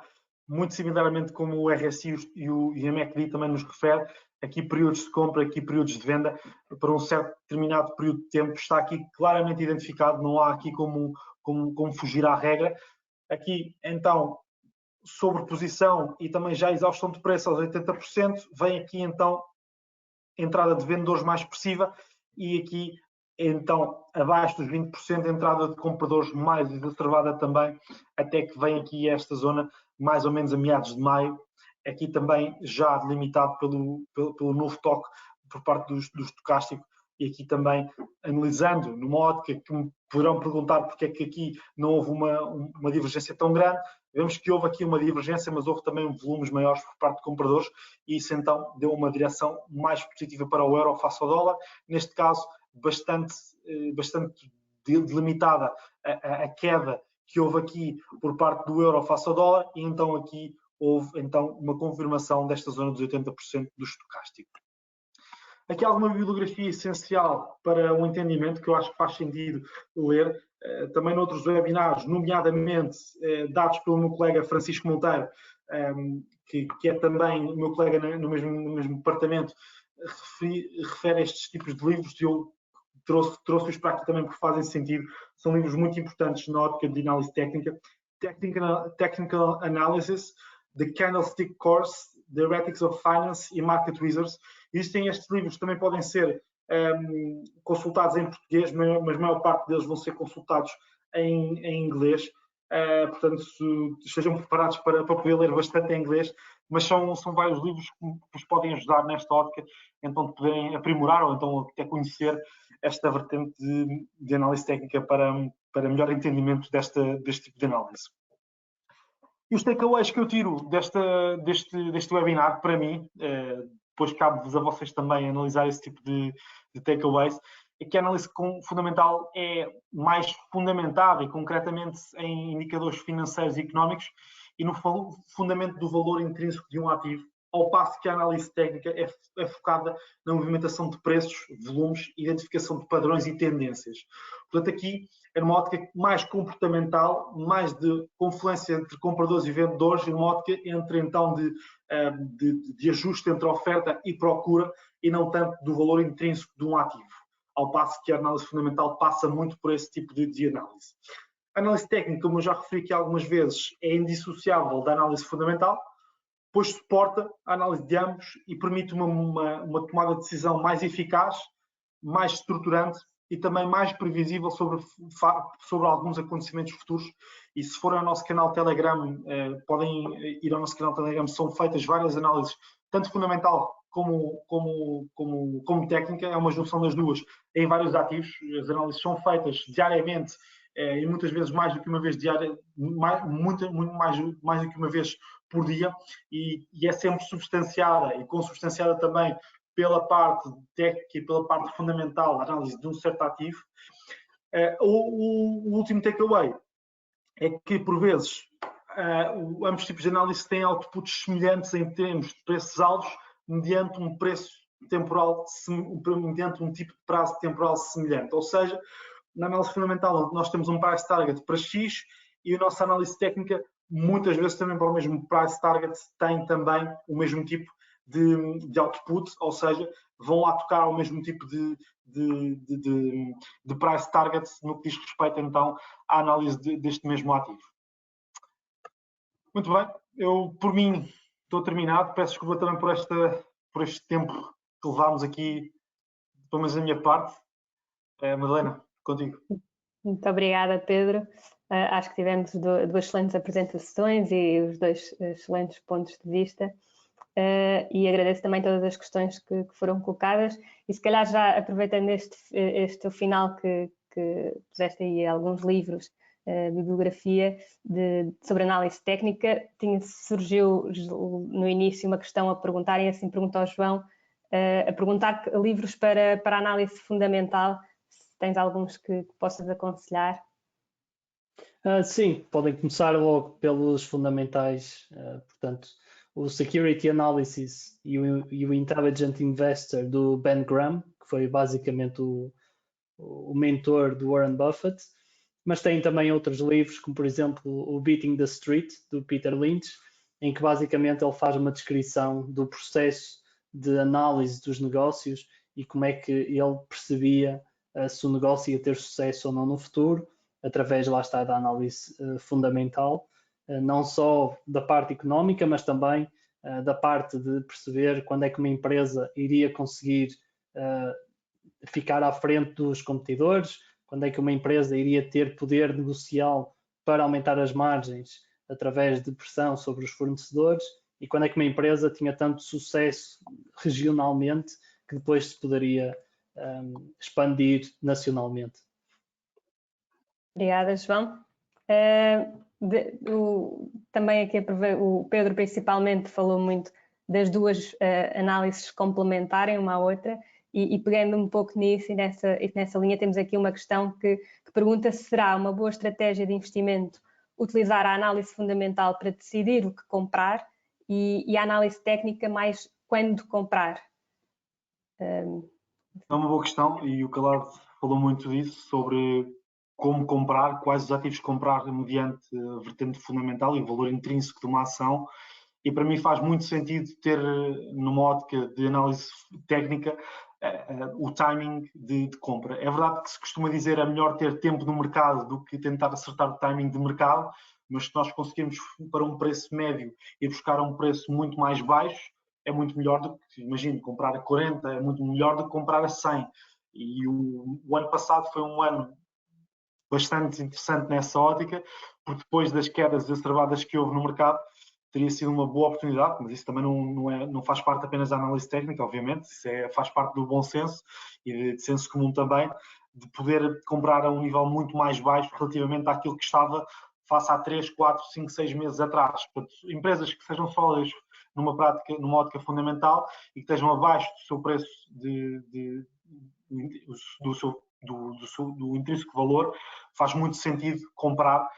muito similarmente como o RSI e o MACD também nos refere, aqui períodos de compra, aqui períodos de venda, para um certo determinado período de tempo, está aqui claramente identificado, não há aqui como fugir à regra. Aqui, então, sobreposição e também já exaustão de preço aos 80%, vem aqui então entrada de vendedores mais expressiva, e aqui então abaixo dos 20% entrada de compradores mais exacerbada também, até que vem aqui esta zona mais ou menos a meados de maio, aqui também já delimitado pelo novo toque por parte do estocástico. E aqui também analisando numa ótica que me poderão perguntar porque é que aqui não houve uma divergência tão grande. Vemos que houve aqui uma divergência, mas houve também volumes maiores por parte de compradores, e isso então deu uma direção mais positiva para o euro face ao dólar. Neste caso, bastante delimitada a queda que houve aqui por parte do euro face ao dólar, e então aqui houve então uma confirmação desta zona dos 80% do estocástico. Aqui há alguma bibliografia essencial para o entendimento que eu acho que faz sentido ler, também noutros webinars, nomeadamente dados pelo meu colega Francisco Monteiro, que é também o meu colega no mesmo departamento, refere estes tipos de livros, e eu trouxe-os para aqui também porque fazem sentido. São livros muito importantes na ótica de análise técnica. Technical Analysis, The Candlestick Course, The Ethics of Finance e Market Wizards. Existem estes livros, também podem ser consultados em português, mas a maior parte deles vão ser consultados em inglês. Portanto, estejam preparados para poder ler bastante em inglês, mas são vários livros que vos podem ajudar nesta ótica, então de poderem aprimorar ou então até conhecer esta vertente de análise técnica para melhor entendimento deste tipo de análise. E os takeaways que eu tiro deste webinar, para mim, depois cabe-vos a vocês também analisar esse tipo de takeaways, é que a análise fundamental é mais fundamentada e concretamente em indicadores financeiros e económicos e no fundamento do valor intrínseco de um ativo, ao passo que a análise técnica é focada na movimentação de preços, volumes, identificação de padrões e tendências. Portanto, aqui é numa ótica mais comportamental, mais de confluência entre compradores e vendedores, e numa ótica então de ajuste entre oferta e procura, e não tanto do valor intrínseco de um ativo, ao passo que a análise fundamental passa muito por esse tipo de análise. A análise técnica, como eu já referi aqui algumas vezes, é indissociável da análise fundamental, pois suporta a análise de ambos e permite uma tomada de decisão mais eficaz, mais estruturante e também mais previsível sobre alguns acontecimentos futuros. E se forem ao nosso canal Telegram, podem ir ao nosso canal Telegram, são feitas várias análises, tanto fundamental como técnica, é uma junção das duas em vários ativos. As análises são feitas diariamente e muitas vezes mais do que uma vez diária, muito mais do que uma vez por dia, e é sempre substanciada e consubstanciada também pela parte técnica e pela parte fundamental da análise de um certo ativo. O último takeaway é que, por vezes, ambos os tipos de análise têm outputs semelhantes em termos de preços-alvos, mediante um preço temporal, mediante um tipo de prazo temporal semelhante. Ou seja, na análise fundamental, nós temos um price target para X e a nossa análise técnica, muitas vezes também para o mesmo price target, tem também o mesmo tipo de output, ou seja, vão lá tocar ao mesmo tipo de price target no que diz respeito então à análise deste mesmo ativo. Muito bem, eu por mim estou terminado, peço desculpa também por este tempo que levámos aqui, pelo menos da minha parte. Madalena, contigo. Muito obrigada, Pedro. Acho que tivemos duas excelentes apresentações e os dois excelentes pontos de vista. E agradeço também todas as questões que foram colocadas. E se calhar já aproveitando este final que puseste aí alguns livros, bibliografia sobre análise técnica, surgiu no início uma questão a perguntar, e assim pergunto ao João, a perguntar livros para análise fundamental. Tens alguns que possas aconselhar? Sim, podem começar logo pelos fundamentais, portanto, o Security Analysis e o Intelligent Investor do Ben Graham, que foi basicamente o mentor do Warren Buffett, mas tem também outros livros, como por exemplo o Beating the Street, do Peter Lynch, em que basicamente ele faz uma descrição do processo de análise dos negócios e como é que ele percebia se o negócio ia ter sucesso ou não no futuro, através, lá está, da análise fundamental, não só da parte económica, mas também da parte de perceber quando é que uma empresa iria conseguir ficar à frente dos competidores, quando é que uma empresa iria ter poder negocial para aumentar as margens através de pressão sobre os fornecedores e quando é que uma empresa tinha tanto sucesso regionalmente que depois se poderia expandir nacionalmente. Obrigada, João. Também aqui o Pedro principalmente falou muito das duas análises complementarem uma à outra e pegando um pouco nisso e nessa linha temos aqui uma questão que pergunta se será uma boa estratégia de investimento utilizar a análise fundamental para decidir o que comprar e a análise técnica mais quando comprar. É uma boa questão e o Calado falou muito disso, sobre como comprar, quais os ativos comprar mediante a vertente fundamental e o valor intrínseco de uma ação. E para mim faz muito sentido ter, numa ótica de análise técnica, o timing de compra. É verdade que se costuma dizer é melhor ter tempo no mercado do que tentar acertar o timing de mercado, mas se nós conseguirmos para um preço médio e buscar um preço muito mais baixo, é muito melhor do que, imagino, comprar a 40, é muito melhor do que comprar a 100. E o ano passado foi um ano bastante interessante nessa ótica, porque depois das quedas exacerbadas que houve no mercado, teria sido uma boa oportunidade, mas isso também não faz parte apenas da análise técnica, obviamente, isso faz parte do bom senso e de senso comum também, de poder comprar a um nível muito mais baixo relativamente àquilo que estava face a 3, 4, 5, 6 meses atrás. Portanto, empresas que sejam sólidas numa ótica fundamental e que estejam abaixo do seu preço do intrínseco valor, faz muito sentido comprar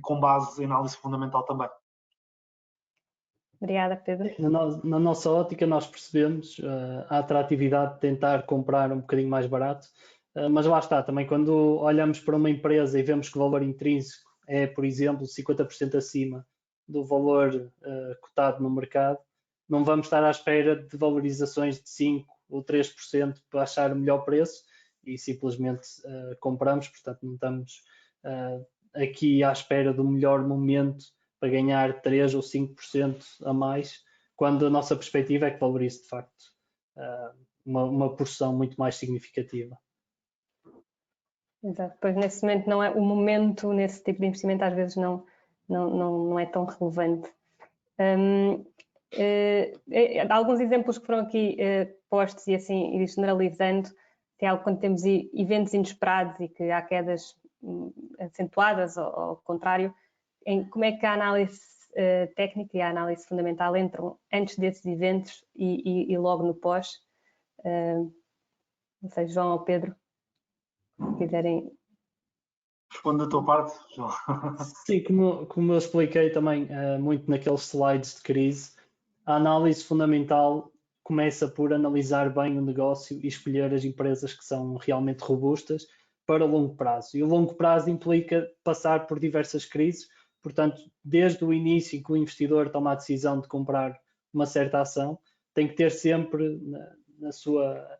com base em análise fundamental também. Obrigada, Pedro. Na nossa ótica, nós percebemos a atratividade de tentar comprar um bocadinho mais barato, mas lá está, também quando olhamos para uma empresa e vemos que o valor intrínseco é, por exemplo, 50% acima do valor cotado no mercado, não vamos estar à espera de valorizações de 5% ou 3% para achar o melhor preço e simplesmente compramos, portanto não estamos aqui à espera do melhor momento para ganhar 3 ou 5% a mais, quando a nossa perspectiva é que valorize de facto uma porção muito mais significativa. Exato, pois nesse momento não é o momento, nesse tipo de investimento às vezes não é tão relevante. Alguns exemplos que foram aqui postos e assim, e generalizando, tem algo quando temos eventos inesperados e que há quedas acentuadas, ou ao contrário, como é que a análise técnica e a análise fundamental entram antes desses eventos e logo no pós? Não sei, João ou Pedro, se quiserem Responde da tua parte, João. Sim, como eu expliquei também muito naqueles slides de crise, a análise fundamental começa por analisar bem o negócio e escolher as empresas que são realmente robustas para o longo prazo. E o longo prazo implica passar por diversas crises, portanto, desde o início em que o investidor toma a decisão de comprar uma certa ação, tem que ter sempre na sua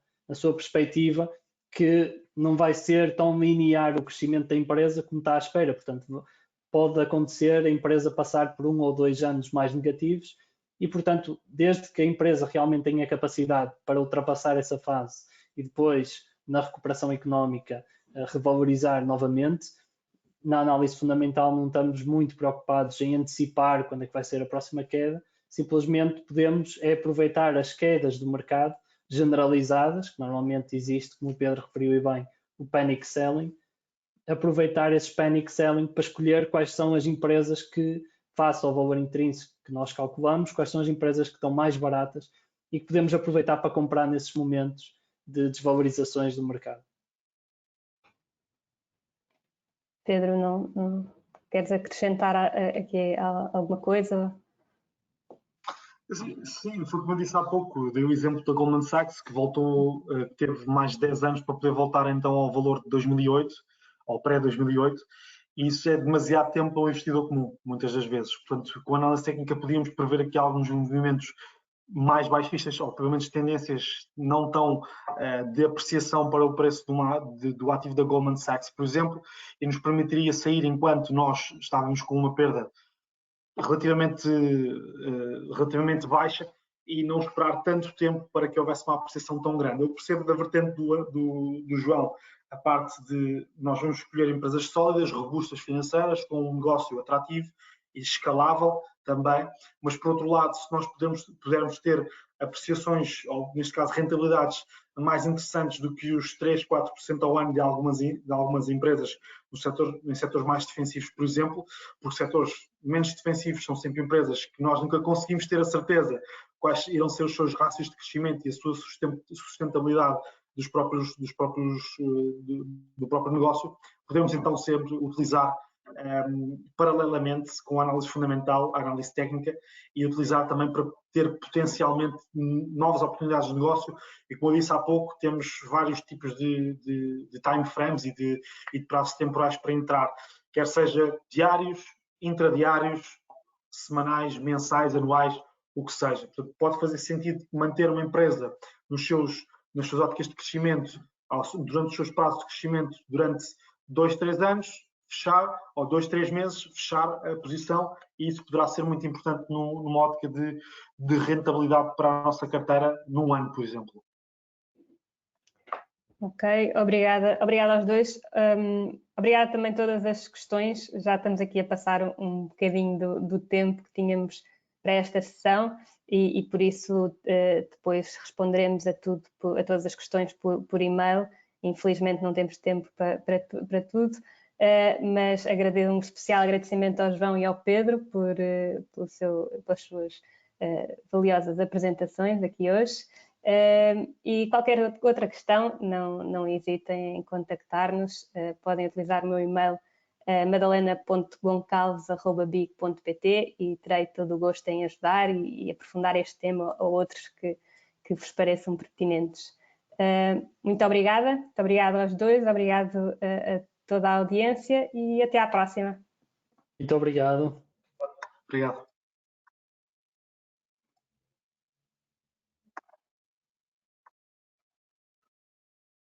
perspectiva que não vai ser tão linear o crescimento da empresa como está à espera. Portanto, pode acontecer a empresa passar por 1 ou 2 anos mais negativos e, portanto, desde que a empresa realmente tenha capacidade para ultrapassar essa fase e depois, na recuperação económica, revalorizar novamente, na análise fundamental não estamos muito preocupados em antecipar quando é que vai ser a próxima queda, simplesmente podemos aproveitar as quedas do mercado generalizadas, que normalmente existe, como o Pedro referiu e bem, o panic selling, aproveitar esses panic selling para escolher quais são as empresas que, face ao valor intrínseco que nós calculamos, quais são as empresas que estão mais baratas e que podemos aproveitar para comprar nesses momentos de desvalorizações do mercado. Pedro, não queres acrescentar aqui alguma coisa? Sim, foi como eu disse há pouco, dei o exemplo da Goldman Sachs, que voltou, teve mais de 10 anos para poder voltar então ao valor de 2008, ao pré-2008, e isso é demasiado tempo para o investidor comum, muitas das vezes. Portanto, com a análise técnica podíamos prever aqui alguns movimentos mais baixistas, ou pelo menos tendências não tão de apreciação para o preço do ativo da Goldman Sachs, por exemplo, e nos permitiria sair enquanto nós estávamos com uma perda relativamente baixa e não esperar tanto tempo para que houvesse uma apreciação tão grande. Eu percebo da vertente do João a parte de nós vamos escolher empresas sólidas, robustas financeiras, com um negócio atrativo e escalável também, mas por outro lado, se nós pudermos ter apreciações, ou neste caso rentabilidades mais interessantes do que os 3, 4% ao ano de algumas empresas em setores mais defensivos, por exemplo, porque setores menos defensivos são sempre empresas que nós nunca conseguimos ter a certeza quais irão ser os seus rácios de crescimento e a sua sustentabilidade do próprio negócio, podemos então sempre utilizar paralelamente com a análise fundamental, a análise técnica, e utilizar também para ter potencialmente novas oportunidades de negócio. E como eu disse há pouco, temos vários tipos de time frames e de prazos temporais para entrar, quer seja diários, intradiários, semanais, mensais, anuais, o que seja. Portanto, pode fazer sentido manter uma empresa nas suas óticas de crescimento, durante os seus prazos de crescimento, durante 2, 3 anos, fechar, ou 2, 3 meses, fechar a posição, e isso poderá ser muito importante numa ótica de rentabilidade para a nossa carteira num ano, por exemplo. Ok, obrigada aos dois. Obrigada também a todas as questões. Já estamos aqui a passar um bocadinho do tempo que tínhamos para esta sessão e por isso depois responderemos a todas as questões por e-mail. Infelizmente não temos tempo para tudo, mas um especial agradecimento ao João e ao Pedro pelas suas valiosas apresentações aqui hoje. E qualquer outra questão, não hesitem em contactar-nos. Podem utilizar o meu e-mail madalena.goncalves@big.pt e terei todo o gosto em ajudar e aprofundar este tema ou outros que vos pareçam pertinentes. Muito obrigada aos dois, obrigado a toda a audiência e até à próxima. Muito obrigado. Obrigado.